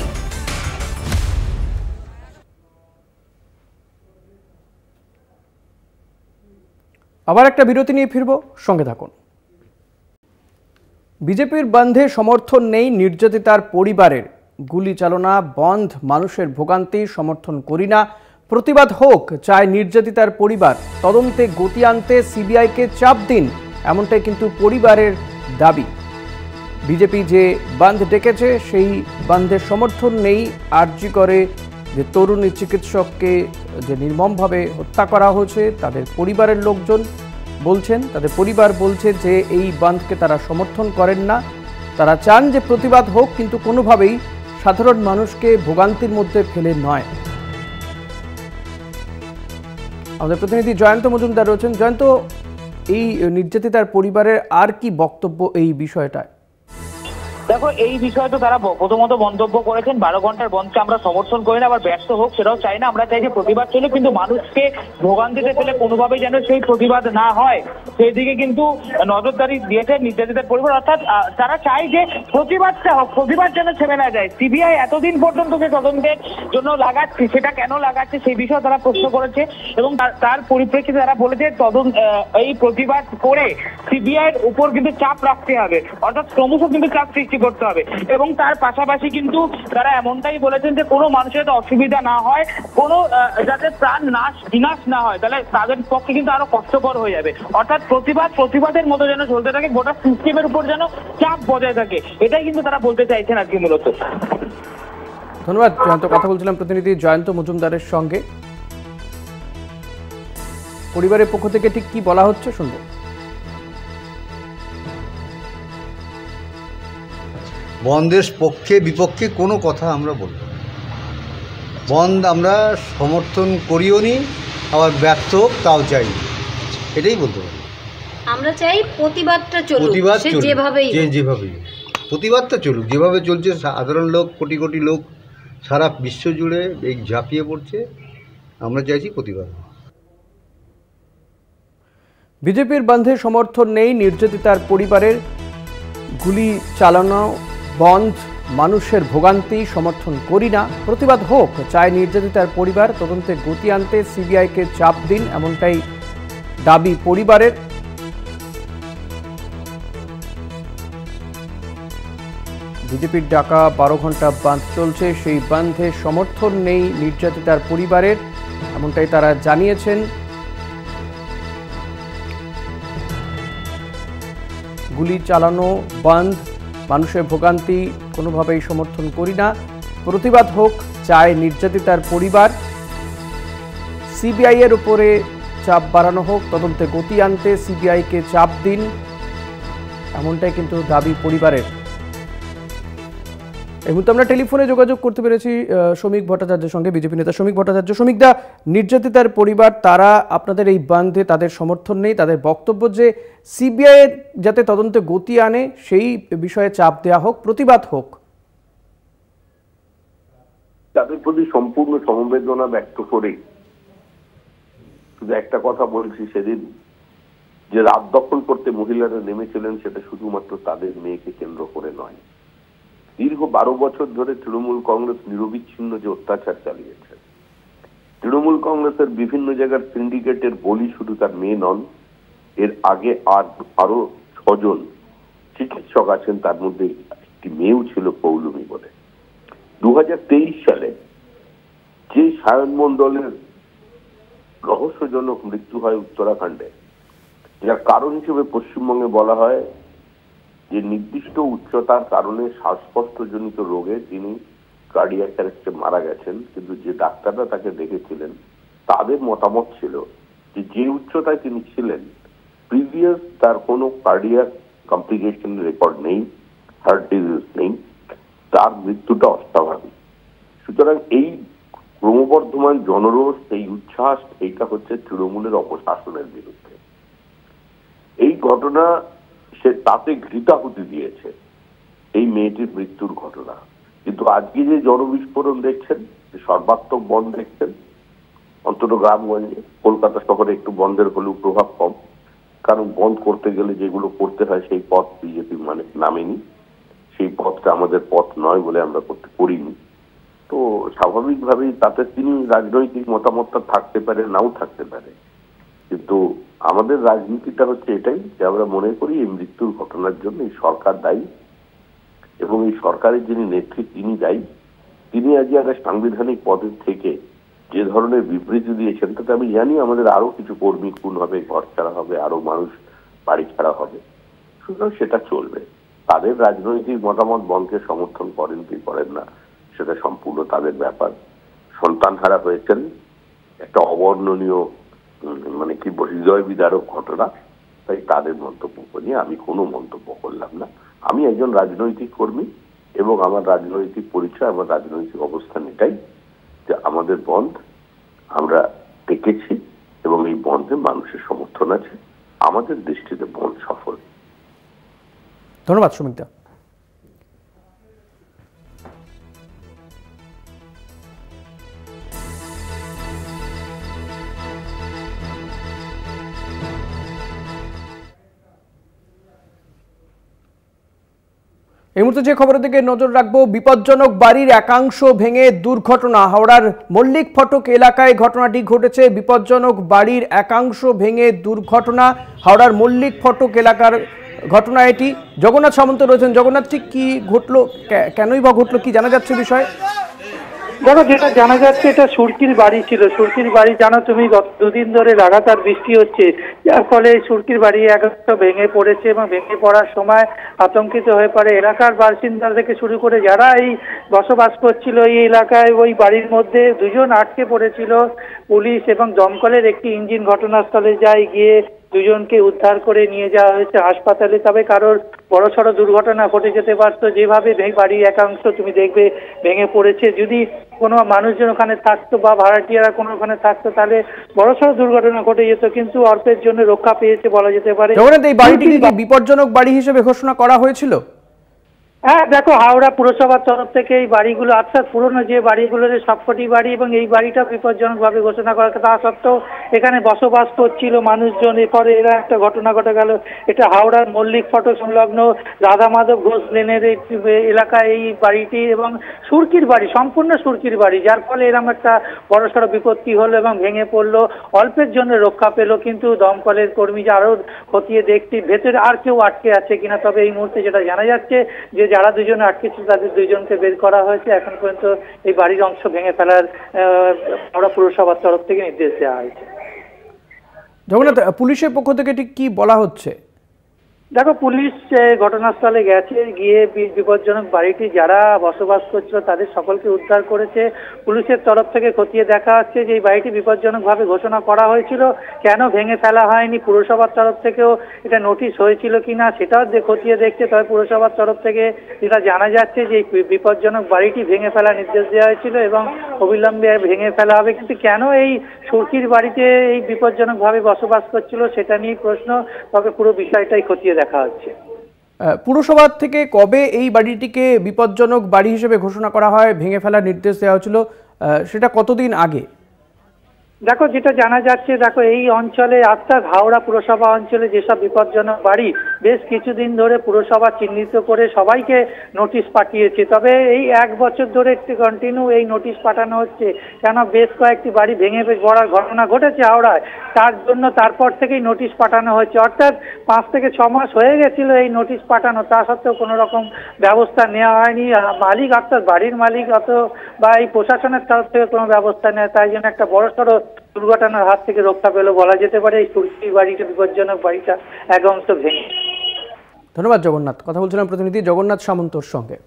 Speaker 1: আবার একটা বিরতি নিয়ে ফিরব, সঙ্গে থাকুন। বিজেপির বন্ধে সমর্থন নেই নির্যাতিতার পরিবারের। গুলি চালনা বন্ধ মানুষের ভোগান্তি সমর্থন করি না, প্রতিবাদ হোক চায় নির্যাতিতার পরিবার। তদন্তে গতি আনতে সিবিআইকে চাপ দিন, এমনটাই কিন্তু পরিবারের দাবি। বিজেপি যে বন্ধ ডেকেছে সেই বন্ধের সমর্থন নেই আরজি করে যে তরুণী চিকিৎসককে যে নির্মমভাবে হত্যা করা হয়েছে, তাদের পরিবারের লোকজন বলছেন, তাদের পরিবার বলছে যে এই বন্ধকে তারা সমর্থন করেন না। তারা চান যে প্রতিবাদ হোক, কিন্তু কোনোভাবেই সাধারণ মানুষকে ভোগান্তির মধ্যে ফেলে নয়। আমাদের প্রতিনিধি জয়ন্ত মজুমদার রয়েছেন। জয়ন্ত, এই নির্যাতিতার পরিবারের আর কি বক্তব্য এই বিষয়টায়?
Speaker 12: দেখো, এই বিষয়ে তো তারা প্রথমত মন্তব্য করেছেন 12 ঘন্টার বন্ধকে আমরা সমর্থন করি না, আবার ব্যস্ত হোক সেটাও চাই না। আমরা চাই যে প্রতিবাদ চলুক, কিন্তু মানুষকে ভোগান্তিতে ফেলে কোনোভাবেই যেন সেই প্রতিবাদ না হয় সেই দিকে কিন্তু নজরদারি দিয়েছে নির্যাতিতার পরিবার। অর্থাৎ তারা চায় যে প্রতিবাদটা হোক, প্রতিবাদ যেন থেমে না যায়। সিবিআই এতদিন পর্যন্ত যে তদন্তের জন্য লাগাচ্ছে সেটা কেন লাগাচ্ছে সেই বিষয়ে তারা প্রশ্ন করেছে, এবং তার পরিপ্রেক্ষিতে তারা বলেছে এই প্রতিবাদ করে সিবিআই এর উপর কিন্তু চাপ রাখতে হবে, অর্থাৎ ক্রমশ কিন্তু চাপ সৃষ্টি করতে হবে। এবং তার পাশাপাশি কিন্তু তারা এমনটাই বলেছেন যে কোনো মানুষের যাতে অসুবিধা না হয়, কোনো যাতে প্রাণ বিনাশ না হয়, তাহলে তাদের পক্ষে কিন্তু আরো কষ্টকর হয়ে যাবে। অর্থাৎ প্রতিবাদের মতো যেন চলতে থাকে, গোটা সিস্টেমের উপর যেন চাপ বজায় থাকে, এটাই কিন্তু তারা বলতে চাইছেন আর কি মূলত।
Speaker 1: ধন্যবাদ জয়ন্ত। কথা বলছিলাম প্রতিনিধি জয়ন্ত মজুমদারের সঙ্গে। পরিবারের পক্ষ থেকে ঠিক কি বলা হচ্ছে শুনবো।
Speaker 13: বন্ধের পক্ষে বিপক্ষে কোনো কথা আমরা বলব না। বন্ধ আমরা সমর্থন করিও নি, আবার ব্যর্থ হোক তাও চাই, এটাই বলতে পারি।
Speaker 14: আমরা চাই প্রতিবাদটা চলুক,
Speaker 13: প্রতিবাদ
Speaker 14: যেভাবেই
Speaker 13: প্রতিবাদটা চলুক, যেভাবে চলছে। সাধারণ লোক, কোটি কোটি লোক সারা বিশ্ব জুড়ে এই ঝাঁপিয়ে পড়ছে, আমরা চাইছি প্রতিবাদ।
Speaker 1: বিজেপির বন্ধে সমর্থন নেই নির্যাতিতার পরিবারের। গুলি চালানো বন্ধ, মানুষের ভোগান্তি সমর্থন করি না, প্রতিবাদ হোক চায় নির্যাতিতার পরিবার। তদন্তে গতি আনতে সিবিআইকে চাপ দিন, এমনটাই দাবি পরিবারের। বিজেপির ডাকা 12 ঘন্টা বন্ধ চলছে, সেই বন্ধে সমর্থন নেই নির্যাতিতার পরিবারের, এমনটাই তারা জানিয়েছেন। গুলি চালানো বন্ধ, মানুষের ভোগান্তি কোনোভাবেই সমর্থন করি না, প্রতিবাদ হোক চায় নির্যাতিতার পরিবার। সিবিআই এর উপরে চাপ বাড়ানো হোক, তদন্তে গতি আনতে সিবিআইকে চাপ দিন, এমনটাই কিন্তু দাবি পরিবারের। এই মুহূর্তে আমরা টেলিফোনে যোগাযোগ করতে পেরেছি শ্রমিক ভট্টাচার্যের সঙ্গে, বিজেপি নেতা শ্রমিক ভট্টাচার্য। শ্রমিকদা, নির্যাতিতার পরিবার তারা আপনাদের এই বন্ধে তাদের সমর্থন নেই, তাদের বক্তব্য যে সিবিআই এর যাতে তদন্তে গতি আনে সেই বিষয়ে চাপ দেওয়া হোক, প্রতিবাদ হোক।
Speaker 15: তাদের প্রতি সম্পূর্ণ সমবেদনা ব্যক্ত করে শুধু একটা কথা বলছি, সেদিন যে রাত দখল করতে মহিলারা নেমেছিলেন সেটা শুধুমাত্র তাদের মেয়েকে কেন্দ্র করে নয়। দীর্ঘ 12 বছর ধরে তৃণমূল কংগ্রেস নিরবিচ্ছিন্ন যে অত্যাচার চালিয়েছে, তৃণমূল কংগ্রেসের বিভিন্ন জায়গার সিন্ডিকেটের বলি শুধু তার মেয়ে নন, এর আগে আরো 6 জন চিকিৎসক আছেন, তার মধ্যে একটি মেয়েও ছিল পৌলমী বলে। 2023 সালে যে সায়ন মণ্ডলের রহস্যজনক মৃত্যু হয় উত্তরাখণ্ডে, যার কারণ হিসেবে পশ্চিমবঙ্গে বলা হয় যে নির্দিষ্ট উচ্চতার কারণে শ্বাসকষ্টজনিত রোগে তিনি কার্ডিয়াক অ্যারেস্টে মারা গেছেন, কিন্তু যে ডাক্তাররা তাকে দেখেছিলেন তাদের মতামত ছিল যে উচ্চতায় তিনি ছিলেন প্রিভিয়াস তার কোনো কার্ডিয়াক কমপ্লিকেশন রেকর্ড নেই, হার্ট ডিজিজ নেই, তার মৃত্যুটা অস্বাভাবিক। সুতরাং এই ক্রমবর্ধমান জনরোষ, এই উচ্ছ্বাস, এইটা হচ্ছে তৃণমূলের অপশাসনের বিরুদ্ধে। এই ঘটনা সে তাতে ঘৃতাহুতি দিয়েছে, এই মেয়েটির মৃত্যুর ঘটনা। কিন্তু আজকে যে জনবিস্ফোরণ দেখছেন, যে সর্বাত্মক বন্ধ দেখছেন, অন্তত গ্রামগঞ্জে, কলকাতা শহরে একটু বন্ধের হলেও প্রভাব কম, কারণ বন্ধ করতে গেলে যেগুলো করতে হয় সেই পথ বিজেপি নামেনি, সেই পথটা আমাদের পথ নয় বলে আমরা করিনি। তো স্বাভাবিকভাবেই তাতে তিনি রাজনৈতিক মতামতটা থাকতে পারে, নাও থাকতে পারে, কিন্তু আমাদের রাজনীতিটা হচ্ছে এটাই যে আমরা মনে করি এই মৃত্যুর ঘটনার জন্য এই সরকার দায়ী, এবং এই সরকারের যিনি নেত্রী তিনি দায়ী। তিনি আজ একটা সাংবিধানিক পদের থেকে যে ধরনের বিবৃতি দিয়েছেন, তাতে আমি জানি আমাদের আরো কিছু কর্মী খুন হবে, ঘর ছাড়া হবে, আরো মানুষ বাড়ি ছাড়া হবে। সুতরাং সেটা চলবে, তাদের রাজনৈতিক মতামত বন্ধকে সমর্থন করেন কি করেন না সেটা সম্পূর্ণ তাদের ব্যাপার। সন্তানহারা হয়েছেন, একটা অবর্ণনীয় মানে কি হৃদয় বিদারক ঘটনা। তাই তাদের মন্তব্য নিয়ে আমি কোনো মন্তব্য করলাম না। আমি একজন রাজনৈতিক কর্মী এবং আমার রাজনৈতিক পরিচয়, আমার রাজনৈতিক অবস্থান এটাই যে আমাদের বন্ধ আমরা দেখেছি এবং এই বন্ধে মানুষের সমর্থন আছে। আমাদের দৃষ্টিতে বন্ধ সফল।
Speaker 1: ধন্যবাদ সুমিতা। এই মুহূর্তে যে খবরের দিকে নজর রাখবো, বিপজ্জনক বাড়ির একাংশ ভেঙে দুর্ঘটনা। হাওড়ার মল্লিক ফটক এলাকায় ঘটনাটি ঘটেছে। বিপজ্জনক বাড়ির একাংশ ভেঙে দুর্ঘটনা, হাওড়ার মল্লিক ফটক এলাকার ঘটনা এটি। জগন্নাথ সামন্ত রয়েছেন। জগন্নাথ, ঠিক কি ঘটলো, কেনই বা ঘটলো, কি জানা যাচ্ছে বিষয়?
Speaker 16: দেখো, যেটা জানা যাচ্ছে এটা সুরকির বাড়ি ছিল। সুরকির বাড়ি জানো তুমি, গত দুদিন ধরে লাগাতার বৃষ্টি হচ্ছে, যার ফলে সুরকির বাড়ি একটা ভেঙে পড়েছে এবং ভেঙে পড়ার সময় আতঙ্কিত হয়ে পড়ে এলাকার বাসিন্দা থেকে শুরু করে যারা এই বসবাস করছিল এই এলাকায়। ওই বাড়ির মধ্যে দুজন আটকে পড়েছিল। পুলিশ এবং দমকলের একটি ইঞ্জিন ঘটনাস্থলে যায়, গিয়ে দুজনকে উদ্ধার করে নিয়ে যাওয়া হয়েছে হাসপাতালে। তবে কারোর বড়সড় দুর্ঘটনা ঘটে যেতে পারত। যেভাবে বাড়ির একাংশ তুমি দেখবে ভেঙে পড়েছে, যদি কোনো মানুষজন ওখানে থাকতো বা ভাড়াটিয়ারা কোনো ওখানে থাকতো তাহলে বড়সড় দুর্ঘটনা ঘটে যেত, কিন্তু অল্পের জন্য রক্ষা পেয়েছে বলা যেতে পারে।
Speaker 1: এই বাড়িটিকে কি বিপজ্জনক বাড়ি হিসেবে ঘোষণা করা হয়েছিল?
Speaker 16: হ্যাঁ, দেখো, হাওড়া পুরসভার তরফ থেকে এই বাড়িগুলো, অর্থাৎ পুরনো যে বাড়িগুলোর সবকটি বাড়ি এবং এই বাড়িটা বিপজ্জনকভাবে ঘোষণা করা, তা সত্ত্বেও এখানে বসবাস করছিল মানুষজন। এরপরে এরা একটা ঘটনা ঘটে গেল। এটা হাওড়ার মল্লিক ফটক সংলগ্ন রাধা মাধব ঘোষ লেনের এলাকায় এই বাড়িটি, এবং সুরকির বাড়ি, সম্পূর্ণ সুরকির বাড়ি, যার ফলে এরকম একটা বড়সড় বিপত্তি হলো এবং ভেঙে পড়লো। অল্পের জন্য রক্ষা পেল, কিন্তু দমকলের কর্মী আরও খতিয়ে দেখতে ভেতরে আর কেউ আটকে আছে কিনা। তবে এই মুহূর্তে যেটা জানা যাচ্ছে যে যারা দুজনে আটকে ছিল তাদের দুইজনকে বের করা হয়েছে। এখন পর্যন্ত এই বাড়ির অংশ ভেঙে ফেলার হাওড়া পুরসভার তরফ থেকে নির্দেশ দেওয়া হয়েছে।
Speaker 1: জগন্নাথ, পুলিশের পক্ষ থেকে ঠিক কি বলা হচ্ছে?
Speaker 16: দেখো, পুলিশ ঘটনাস্থলে গেছে, গিয়ে বিপজ্জনক বাড়িটি যারা বসবাস করছিল তাদের সকলকে উদ্ধার করেছে। পুলিশের তরফ থেকে খতিয়ে দেখা হচ্ছে যে এই বাড়িটি বিপজ্জনকভাবে ঘোষণা করা হয়েছিল, কেন ভেঙে ফেলা হয়নি, পুরসভার তরফ থেকেও এটা নোটিশ হয়েছিল কিনা সেটাও খতিয়ে দেখছে। তবে পুরসভার তরফ থেকে যেটা জানা যাচ্ছে যে এই বিপজ্জনক বাড়িটি ভেঙে ফেলার নির্দেশ দেওয়া হয়েছিল এবং অবিলম্বে ভেঙে ফেলা হবে। কিন্তু কেন এই সুরকির বাড়িতে এই বিপজ্জনকভাবে বসবাস করছিল সেটা নিয়ে প্রশ্ন। তবে পুরো বিষয়টাই খতিয়ে দেখা হচ্ছে।
Speaker 1: পুরসভা থেকে কবে এই বাড়িটিকে বিপজ্জনক বাড়ি হিসেবে ঘোষণা করা হয়, ভেঙে ফেলার নির্দেশ দেওয়া হয়েছিল, সেটা কতদিন আগে?
Speaker 16: দেখো, যেটা জানা যাচ্ছে, দেখো এই অঞ্চলে অর্থাৎ হাওড়া পুরসভা অঞ্চলে যেসব বিপজ্জনক বাড়ি বেশ কিছুদিন ধরে পুরসভা চিহ্নিত করে সবাইকে নোটিশ পাঠিয়েছে। তবে এই 1 বছর ধরে কন্টিনিউ এই নোটিশ পাঠানো হচ্ছে, কেন বেশ কয়েকটি বাড়ি ভেঙে পড়ার ঘটনা ঘটেছে হাওড়ায়, তার জন্য তারপর থেকেই নোটিশ পাঠানো হচ্ছে। অর্থাৎ 5 থেকে 6 মাস হয়ে গেছিল এই নোটিশ পাঠানো, তা সত্ত্বেও কোনো রকম ব্যবস্থা নেওয়া হয়নি। মালিক অর্থাৎ বাড়ির মালিক বা এই প্রশাসনের তরফ থেকে কোনো ব্যবস্থা নেয়, তাই জন্য একটা বড়সড় দুর্ঘটনার হাত থেকে রক্ষা পেল বলা যেতে পারে। এই সুরকি বাড়িটা, বিপজ্জনক বাড়িটা এক অংশ ভেঙে।
Speaker 1: ধন্যবাদ জগন্নাথ। কথা বলছিলাম প্রতিনিধি জগন্নাথ সামন্তর সঙ্গে।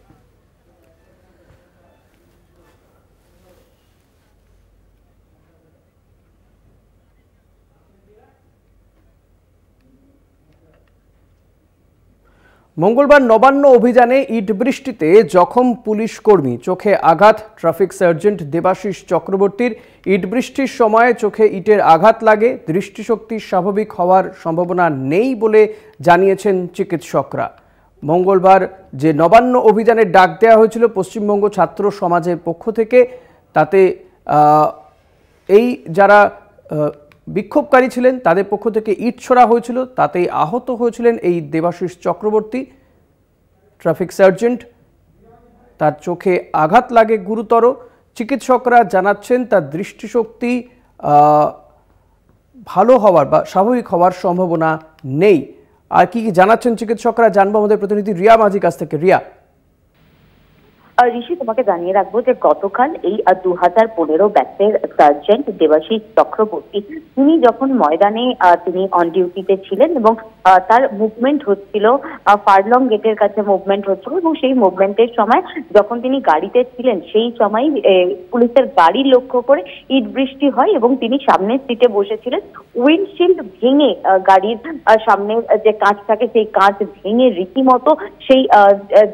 Speaker 1: মঙ্গলবার নবান্ন অভিযানে ইট বৃষ্টিতে জখম পুলিশ কর্মী, চোখে আঘাত। ট্রাফিক সার্জেন্ট দেবাশিস চক্রবর্তীর ইট বৃষ্টির সময় চোখে ইটের আঘাত লাগে। দৃষ্টিশক্তি স্বাভাবিক হওয়ার সম্ভাবনা নেই বলে জানিয়েছেন চিকিৎসকরা। মঙ্গলবার যে নবান্ন অভিযানের ডাক দেওয়া হয়েছিল পশ্চিমবঙ্গ ছাত্র সমাজের পক্ষ থেকে, তাতে এই যারা বিক্ষোভকারী ছিলেন তাদের পক্ষ থেকে ইট ছোড়া হয়েছিল, তাতেই আহত হয়েছিলেন এই দেবাশিস চক্রবর্তী ট্রাফিক সার্জেন্ট। তার চোখে আঘাত লাগে গুরুতর। চিকিৎসকরা জানাচ্ছেন তার দৃষ্টিশক্তি ভালো হওয়ার বা স্বাভাবিক হওয়ার সম্ভাবনা নেই। আর কি জানাচ্ছেন চিকিৎসকরা জানবো আমাদের প্রতিনিধি রিয়া মাঝি কাছ থেকে। রিয়া,
Speaker 17: ঋষি, তোমাকে জানিয়ে রাখবো যে গতকাল এই 2015 ব্যাচের সার্জেন্ট দেবাশিস চক্রবর্তী তিনি যখন ময়দানে তিনি অন ডিউটিতে ছিলেন এবং তার মুভমেন্ট হচ্ছিল, ফারলং গেটের কাছে মুভমেন্ট হচ্ছিল এবং সেই মুভমেন্টের সময় যখন তিনি গাড়িতে ছিলেন সেই সময় পুলিশের গাড়ি লক্ষ্য করে ইট বৃষ্টি হয় এবং তিনি সামনের সিটে বসেছিলেন। উইন্ডশিল্ড ভেঙে গাড়ির সামনে যে কাঁচ থাকে সেই কাঁচ ভেঙে রীতিমতো সেই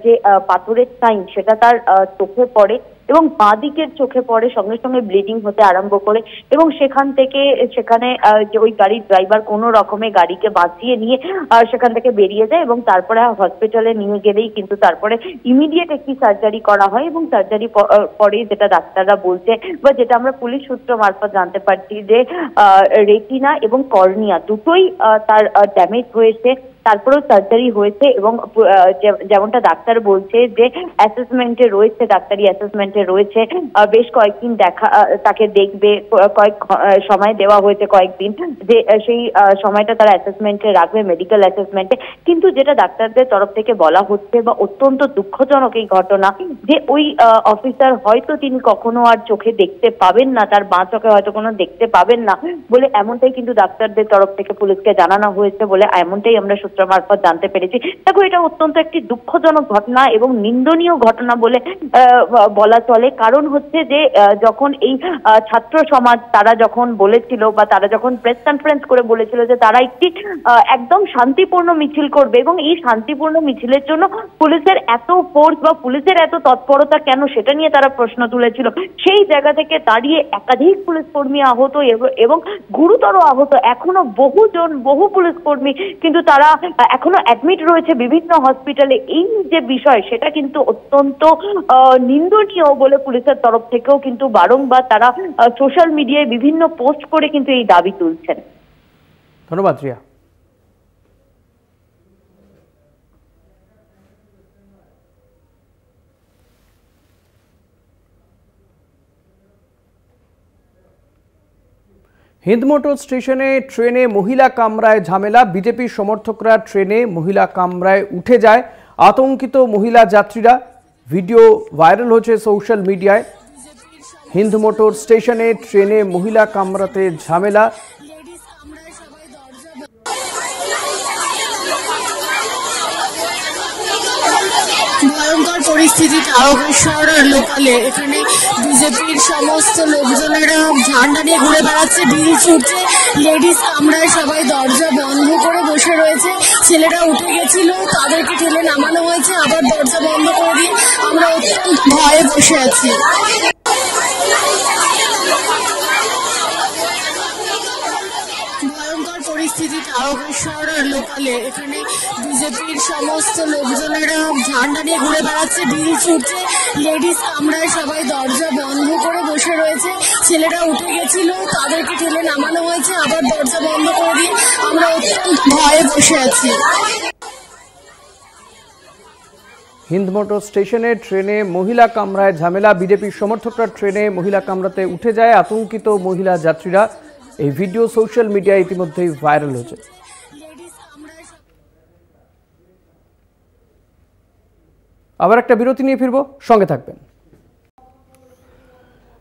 Speaker 17: যে পাথরের সাইন সেটা তার চোখে পড়ে এবং বাঁ দিকের চোখে পড়ে, সঙ্গে সঙ্গে ব্লিডিং হতে আরম্ভ করে এবং সেখানে যে ওই গাড়ির ড্রাইভার কোনো রকমে গাড়িকে বাঁচিয়ে নিয়ে সেখান থেকে বেরিয়ে যায় এবং তারপরে হসপিটালে নিয়ে গেলেই কিন্তু তারপরে ইমিডিয়েট একটি সার্জারি করা হয় এবং সার্জারি পরে যেটা ডাক্তাররা বলছে বা যেটা আমরা পুলিশ সূত্র মারফত জানতে পারছি যে রেটিনা এবং কর্নিয়া দুটোই তার ড্যামেজ হয়েছে, তারপরেও সার্জারি হয়েছে এবং যেমনটা ডাক্তার বলছে যে অ্যাসেসমেন্টে রয়েছে, ডাক্তারি অ্যাসেসমেন্টে রয়েছে, বেশ কয়েকদিন তাকে দেখবে, কয়েক সময় দেওয়া হয়েছে কয়েকদিন, যে সেই সময়টা তারা অ্যাসেসমেন্টে রাখবে, মেডিকেল অ্যাসেসমেন্টে। কিন্তু যেটা ডাক্তারদের তরফ থেকে বলা হচ্ছে বা অত্যন্ত দুঃখজনক এই ঘটনা যে ওই অফিসার হয়তো তিনি কখনো আর চোখে দেখতে পাবেন না, তার বাঁ চোখে হয়তো কোনো দেখতে পাবেন না বলে এমনটাই কিন্তু ডাক্তারদের তরফ থেকে পুলিশকে জানানো হয়েছে বলে এমনটাই আমরা মারফত জানতে পেরেছি। দেখো, এটা অত্যন্ত একটি দুঃখজনক ঘটনা এবং নিন্দনীয় ঘটনা বলে বলা চলে। কারণ হচ্ছে যে যখন এই ছাত্র সমাজ তারা যখন বলেছিল বা তারা যখন প্রেস কনফারেন্স করে বলেছিল যে তারা একটি একদম শান্তিপূর্ণ মিছিল করবে এবং এই শান্তিপূর্ণ মিছিলের জন্য পুলিশের এত ফোর্স বা পুলিশের এত তৎপরতা কেন, সেটা নিয়ে তারা প্রশ্ন তুলেছিল। সেই জায়গা থেকে দাঁড়িয়ে একাধিক পুলিশ কর্মী আহত এবং গুরুতর আহত এখনো বহু পুলিশ কর্মী কিন্তু তারা এখনো অ্যাডমিট রয়েছে বিভিন্ন হসপিটালে। এই যে বিষয় সেটা কিন্তু অত্যন্ত নিন্দনীয় বলে পুলিশের তরফ থেকেও কিন্তু বারংবার তারা সোশ্যাল মিডিয়ায় বিভিন্ন পোস্ট করে কিন্তু এই দাবি তুলছেন।
Speaker 1: ধন্যবাদ রিয়া। হিন্দমোটর স্টেশনে ট্রেনে মহিলা কামরায় ঝামেলা, বিজেপি সমর্থকরা ট্রেনে মহিলা কামরায় উঠে যায়, আতঙ্কিত মহিলা যাত্রীরা। ভিডিও ভাইরাল হচ্ছে সোশ্যাল মিডিয়ায়। হিন্দমোটর স্টেশনে ট্রেনে মহিলা কামরাতে ঝামেলা।
Speaker 18: ভয়ঙ্কর পরিস্থিতি তারকেশ্বর লোকালে। এখানে বিজেপির সমস্ত লোকজনেরা ঝান্ডা নিয়ে ঘুরে বেড়াচ্ছে, ঢিল ছুটছে, লেডিস কামরায় সবাই দরজা বন্ধ করে বসে রয়েছে। ছেলেরা উঠে গেছিল, তাদেরকে ঠেলে নামানো হয়েছে, আবার দরজা বন্ধ করে দিয়ে আমরা অত্যন্ত ভয়ে বসে আছি। ভয়ঙ্কর পরিস্থিতি তারকেশ্বর লোকালে। এখানে বিজেপির সমস্ত লোকজনেরা ঝান্ডা নিয়ে ঘুরে বেড়াচ্ছে, ঢিল ছুটছে, লেডিস কামরায় সবাই দরজা বন্ধ করে বসে রয়েছে। ছেলেরা উঠে গেছিল, তাদেরকে ঠেলে নামানো হয়েছে, আবার দরজা বন্ধ করে দিয়ে আমরা অত্যন্ত ভয়ে বসে আছি।
Speaker 1: হিন্দমোটর স্টেশনে ট্রেনে মহিলা কামরায় ঝামেলা, বিজেপির সমর্থকরা ট্রেনে মহিলা কামরাতে উঠে যায়, আতঙ্কিত মহিলা যাত্রীরা। এই ভিডিও সোশ্যাল মিডিয়ায় ইতিমধ্যেই ভাইরাল হয়েছে। আবার একটা বিরতি নিয়ে ফিরবো, সঙ্গে থাকবেন।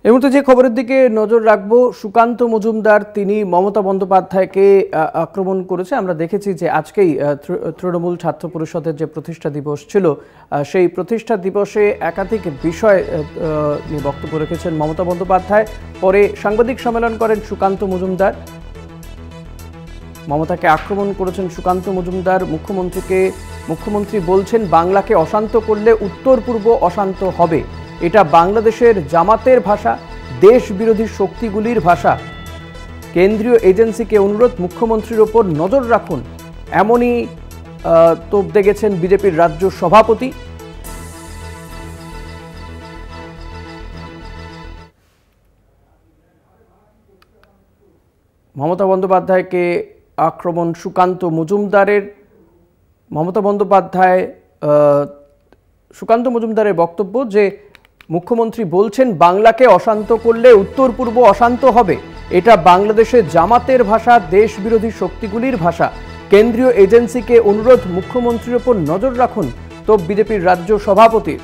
Speaker 1: এই মুহূর্তে যে খবরের দিকে নজর রাখবো, সুকান্ত মজুমদার তিনি মমতা বন্দ্যোপাধ্যায়কে আক্রমণ করেছে। আমরা দেখেছি যে আজকেই তৃণমূল ছাত্র পরিষদের যে প্রতিষ্ঠা দিবস ছিল, সেই প্রতিষ্ঠা দিবসে একাধিক বিষয় নিয়ে বক্তব্য রেখেছেন মমতা বন্দ্যোপাধ্যায়। পরে সাংবাদিক সম্মেলন করেন সুকান্ত মজুমদার। মমতাকে আক্রমণ করেছেন সুকান্ত মজুমদার। মুখ্যমন্ত্রী বলছেন বাংলাকে অশান্ত করলে উত্তর পূর্ব অশান্ত হবে, এটা বাংলাদেশের জামাতের ভাষা, দেশ বিরোধী শক্তিগুলির ভাষা। কেন্দ্রীয় এজেন্সিকে অনুরোধ, মুখ্যমন্ত্রীর ওপর নজর রাখুন। এমনই তোপ দেখেছেন বিজেপির রাজ্য সভাপতি। মমতা বন্দ্যোপাধ্যায়কে আক্রমণ সুকান্ত মজুমদারের। সুকান্ত মজুমদারের বক্তব্য যে মুখ্যমন্ত্রী বলছেন বাংলাকে অশান্ত করলে উত্তর পূর্ব অশান্ত হবে, এটা বাংলাদেশের জামাতের ভাষা, দেশ বিরোধী শক্তিগুলির ভাষা। কেন্দ্রীয় এজেন্সিকে অনুরোধ, মুখ্যমন্ত্রীর ওপর নজর রাখুন। তো বিজেপির রাজ্য সভাপতি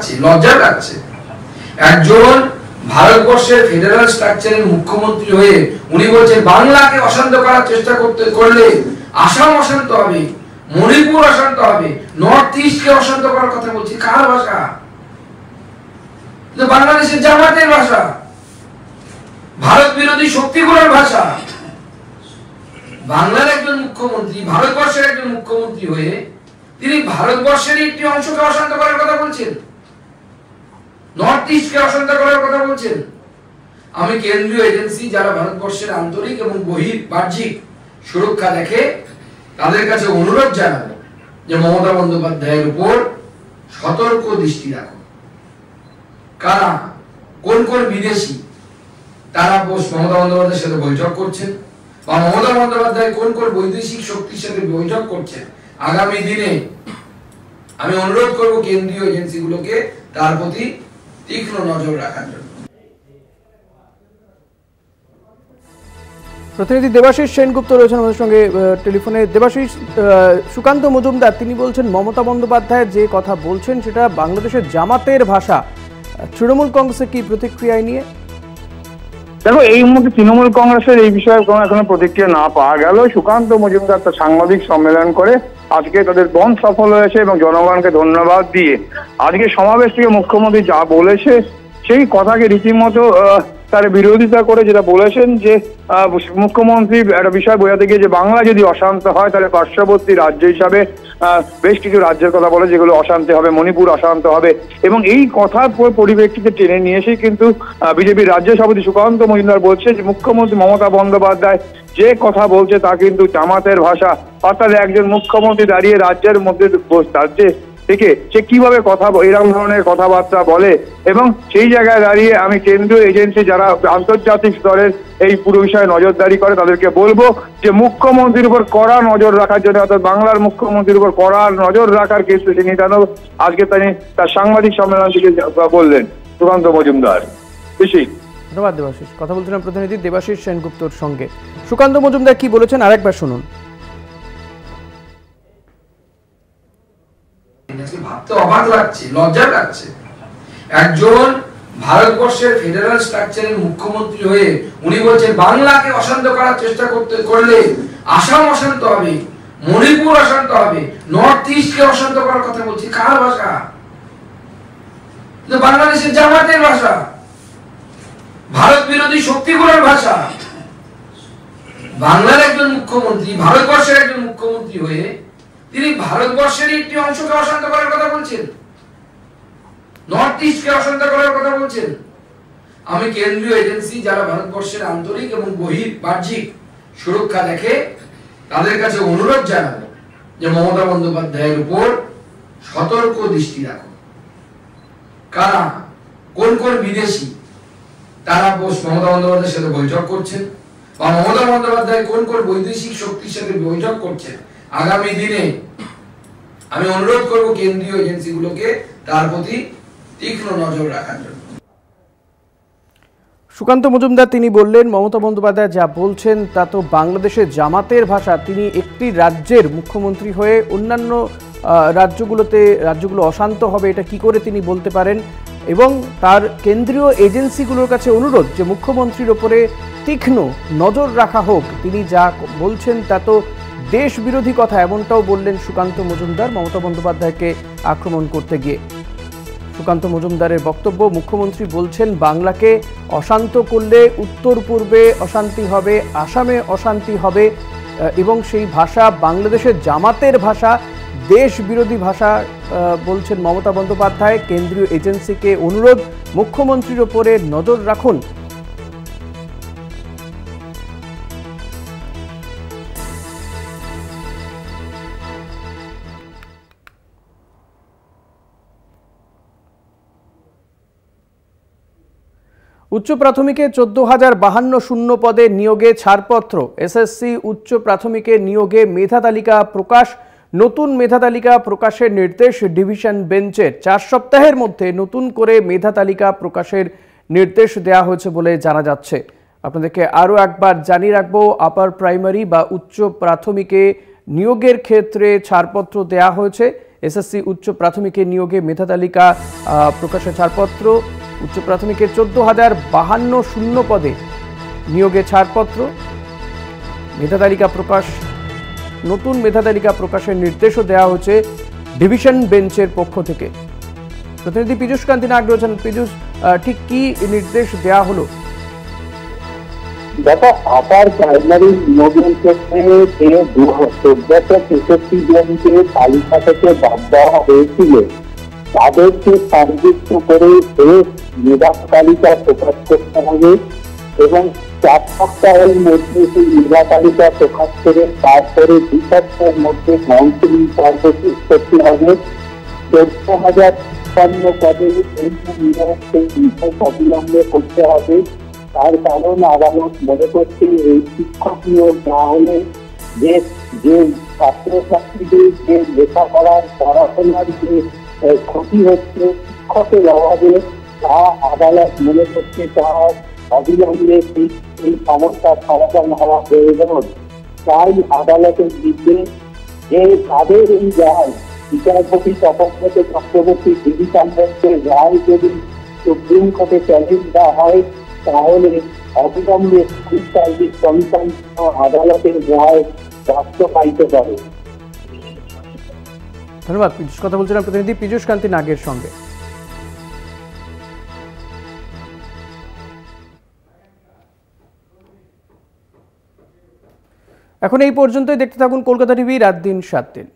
Speaker 3: লাগছে, লজ্জা লাগছে। একজন ভারতবর্ষের ফেডারেল স্ট্রাকচারের মুখ্যমন্ত্রী হয়ে উনি বলছেন বাংলাকে অশান্ত করার চেষ্টা করলে আসাম অশান্ত হবে, মণিপুর অশান্ত হবে, নর্থ ইস্টকে অশান্ত করার কথা বলছি। কার ভাষা? বাংলাদেশের জামাতের ভাষা, ভারত বিরোধী শক্তিগুলোর ভাষা। বাংলার একজন মুখ্যমন্ত্রী, ভারতবর্ষের একজন মুখ্যমন্ত্রী হয়ে তিনি ভারতবর্ষের একটি অংশকে অশান্ত করার কথা বলছেন, নর্থ ইস্টকে অশান্ত করার কথা বলছেন। আমি কেন্দ্রীয় এজেন্সি যারা ভারতবর্ষের আন্তরিক এবং বাহ্যিক সুরক্ষা দেখে তাদের কাছে অনুরোধ জানাবো যে মমতা বন্দ্যোপাধ্যায়ের উপর সতর্ক দৃষ্টি রাখো। কারা, কোন কোন বিদেশি তারা মমতা বন্দ্যোপাধ্যায়ের সাথে বৈঠক করছেন, বা মমতা বন্দ্যোপাধ্যায় কোন কোন বৈদেশিক শক্তির সাথে বৈঠক করছেন, আগামী দিনে আমি অনুরোধ করব কেন্দ্রীয় এজেন্সিগুলোকে তার প্রতি তীক্ষ্ণ নজর রাখার জন্য।
Speaker 1: প্রতিনিধি দেবাশিস সেনগুপ্ত রয়েছেন আমাদের সঙ্গে টেলিফোনে। দেবাশিস, সুকান্ত মজুমদার তিনি বলছেন মমতা বন্দ্যোপাধ্যায় যে কথা বলছেন সেটা বাংলাদেশের জামাতের ভাষা। তৃণমূল কংগ্রেসের কি প্রতিক্রিয়া নিয়ে?
Speaker 10: দেখো, এই মুহূর্তে তৃণমূল কংগ্রেসের এই বিষয়ে কোনো এখনো প্রতিক্রিয়া না পাওয়া গেল। সুকান্ত মজুমদার তার সাংবাদিক সম্মেলন করে আজকে তাদের বন্ধ সফল হয়েছে এবং জনগণকে ধন্যবাদ দিয়ে আজকে সমাবেশ থেকে মুখ্যমন্ত্রী যা বলেছে সেই কথাকে রীতিমতো তার বিরোধিতা করে যেটা বলেছেন যে মুখ্যমন্ত্রী একটা বিষয় বোঝাতে গিয়ে যে বাংলা যদি অশান্ত হয় তাহলে পার্শ্ববর্তী রাজ্য হিসাবে বেশ কিছু রাজ্যের কথা বলে যেগুলো অশান্তি হবে, মণিপুর অশান্ত হবে। এবং এই কথার পরিপ্রেক্ষিতে টেনে নিয়ে এসে কিন্তু বিজেপির রাজ্য সভাপতি সুকান্ত মজুমদার বলছে যে মুখ্যমন্ত্রী মমতা বন্দ্যোপাধ্যায় যে কথা বলছে তা কিন্তু জামাতের ভাষা। অর্থাৎ একজন মুখ্যমন্ত্রী দাঁড়িয়ে রাজ্যের মধ্যে রাজ্যে থেকে সে কিভাবে এরকম ধরনের কথাবার্তা বলে, এবং সেই জায়গায় দাঁড়িয়ে আমি কেন্দ্রীয় এজেন্সি যারা আন্তর্জাতিক স্তরের এই পুরো বিষয়ে নজরদারি করে তাদেরকে বলবো যে মুখ্যমন্ত্রীর উপর কড়া নজর রাখার জন্য, অর্থাৎ বাংলার মুখ্যমন্ত্রীর উপর কড়া নজর রাখার ক্ষেত্রে তিনি আজকে তিনি তার সাংবাদিক সম্মেলন থেকে বললেন সুকান্ত মজুমদার। বেশি
Speaker 1: ধন্যবাদ দেবাশিস। কথা বলছিলাম প্রতিনিধি দেবাশিস সেনগুপ্তর সঙ্গে। সুকান্ত মজুমদার কি বলেছেন আরেকবার শুনুন।
Speaker 3: ভাবতে অবাক লাগছে, লজ্জা লাগছে। একজন ভারতবর্ষের ফেডারেল স্ট্রাকচারের মুখ্যমন্ত্রী হয়ে উনি বলছেন বাংলাকে অশান্ত করার চেষ্টা করলে আসাম অশান্ত হবে, মণিপুর অশান্ত হবে, নর্থ ইস্টকে অশান্ত করার কথা বলছি। কার ভাষা? বাংলাদেশের জামাতের ভাষা, ভারত বিরোধী শক্তিগুলোর ভাষা। বাংলার একজন মুখ্যমন্ত্রী, ভারতবর্ষের একজন মুখ্যমন্ত্রী হয়ে তিনি ভারতবর্ষের একটি অংশকে অশান্ত করার কথা বলছেন, নর্থ ইস্টকে অশান্ত করার কথা বলছেন। আমি কেন্দ্রীয় এজেন্সি যারা ভারতবর্ষের আন্তরিক এবং বাহ্যিক সুরক্ষা দেখে তাদের কাছে অনুরোধ জানাবো যে মমতা বন্দ্যোপাধ্যায়ের উপর সতর্ক দৃষ্টি রাখো। কারা, কোন কোন বিদেশি তারা মমতা বন্দ্যোপাধ্যায়ের সাথে বৈঠক করছেন, বা মমতা বন্দ্যোপাধ্যায় কোন কোন বৈদেশিক শক্তির সাথে বৈঠক করছেন, আগামী দিনে আমি অনুরোধ করব কেন্দ্রীয় এজেন্সিগুলোকে তার প্রতি তীক্ষ্ণ নজর রাখার জন্য।
Speaker 1: সুকান্ত মজুমদার তিনি বললেন মমতা বন্দ্যোপাধ্যায় যা বলছেন তা তো বাংলাদেশের জামাতের ভাষা। তিনি একটি রাজ্যের মুখ্যমন্ত্রী হয়ে অন্যান্য রাজ্যগুলো অশান্ত হবে এটা কি করে তিনি বলতে পারেন, এবং তার কেন্দ্রীয় এজেন্সিগুলোর কাছে অনুরোধ যে মুখ্যমন্ত্রীর ওপরে তীক্ষ্ণ নজর রাখা হোক। তিনি যা বলছেন তা তো দেশ বিরোধী কথা, এমনটাও বললেন সুকান্ত মজুমদার মমতা বন্দ্যোপাধ্যায়কে আক্রমণ করতে গিয়ে। সুকান্ত মজুমদারের বক্তব্য, মুখ্যমন্ত্রী বলছেন বাংলাকে অশান্ত করলে উত্তর পূর্বে অশান্তি হবে, আসামে অশান্তি হবে, এবং সেই ভাষা বাংলাদেশের জামাতের ভাষা, দেশ বিরোধী ভাষা বলছেন মমতা বন্দ্যোপাধ্যায়। কেন্দ্রীয় এজেন্সিকে অনুরোধ মুখ্যমন্ত্রীর ওপরে নজর রাখুন। উচ্চ প্রাথমিকে 14,052 শূন্য পদে নিয়োগে ছাড়পত্র। এসএসসি উচ্চ প্রাথমিকে নিয়োগে মেধা তালিকা প্রকাশ। নতুন মেধা তালিকা প্রকাশের নির্দেশ ডিভিশন বেঞ্চের। 4 সপ্তাহের মধ্যে নতুন করে মেধা তালিকা প্রকাশের নির্দেশ দেওয়া হয়েছে বলে জানা যাচ্ছে। আপনাদেরকে আরও একবার জানিয়ে রাখবো, আপার প্রাইমারি বা উচ্চ প্রাথমিকে নিয়োগের ক্ষেত্রে ছাড়পত্র দেওয়া হয়েছে। এসএসসি উচ্চ প্রাথমিকে নিয়োগে মেধা তালিকা প্রকাশে ছাড়পত্র। উচ্চ প্রাথমিকের 14,052 শূন্য পদে নিয়োগে ছাড়পত্র। মেধা তালিকা প্রকাশ, নতুন মেধা তালিকা প্রকাশের নির্দেশও দেওয়া হচ্ছে ডিভিশন বেঞ্চের পক্ষ থেকে। প্রতিনিধি পীযূষ কান্তি নাগ রয়েছেন। পীযূষ, ঠিক কি নির্দেশ দেওয়া হলো?
Speaker 19: দেখো, আপার প্রাইমারি নিয়োগের ক্ষেত্রে যে 2014-63 জনকে তালিকা থেকে বাদ দেওয়া হয়েছিল তাদেরকে সংযুক্ত করে শেষ মেধা তালিকা প্রকাশ করতে হবে এবং 4 সপ্তাহের মধ্যে সেই মেধা তালিকা প্রকাশ করে তারপরে 2 সপ্তাহের মধ্যে কাউন্সিলিং সার্ভিস করতে হবে। 14,052 পদে এই নিয়োগকে অবিলম্বে করতে হবে। তার কারণ আদালত মনে করছে এই শিক্ষক নিয়োগ না হলে যে ছাত্রছাত্রীদের যে লেখাপড়ার পড়াশোনার যে ক্ষতি হচ্ছে শিক্ষকের অভাবে, তা আদালত মনে করছে তা অবিলম্বে এই সমস্যার সমাধান হওয়া প্রয়োজন। তাই আদালতের নির্দেশ যে তাদের এই রায়, বিচারপতি তপব্রত চক্রবর্তী ডিভিশন বেঞ্চের রায় যদি সুপ্রিম কোর্টে চ্যালেঞ্জ দেওয়া হয় তাহলে অবিলম্বে স্কুল সার্ভিস কমিশন আদালতের রায় বাস্তবায়িত করে।
Speaker 1: ধন্যবাদ পীযূষ। কথা বলছিলাম প্রতিনিধি পীযূষ কান্তি নাগের সঙ্গে। এখন এই পর্যন্তই। দেখতে থাকুন কলকাতা টিভি রাত দিন 7 দিন।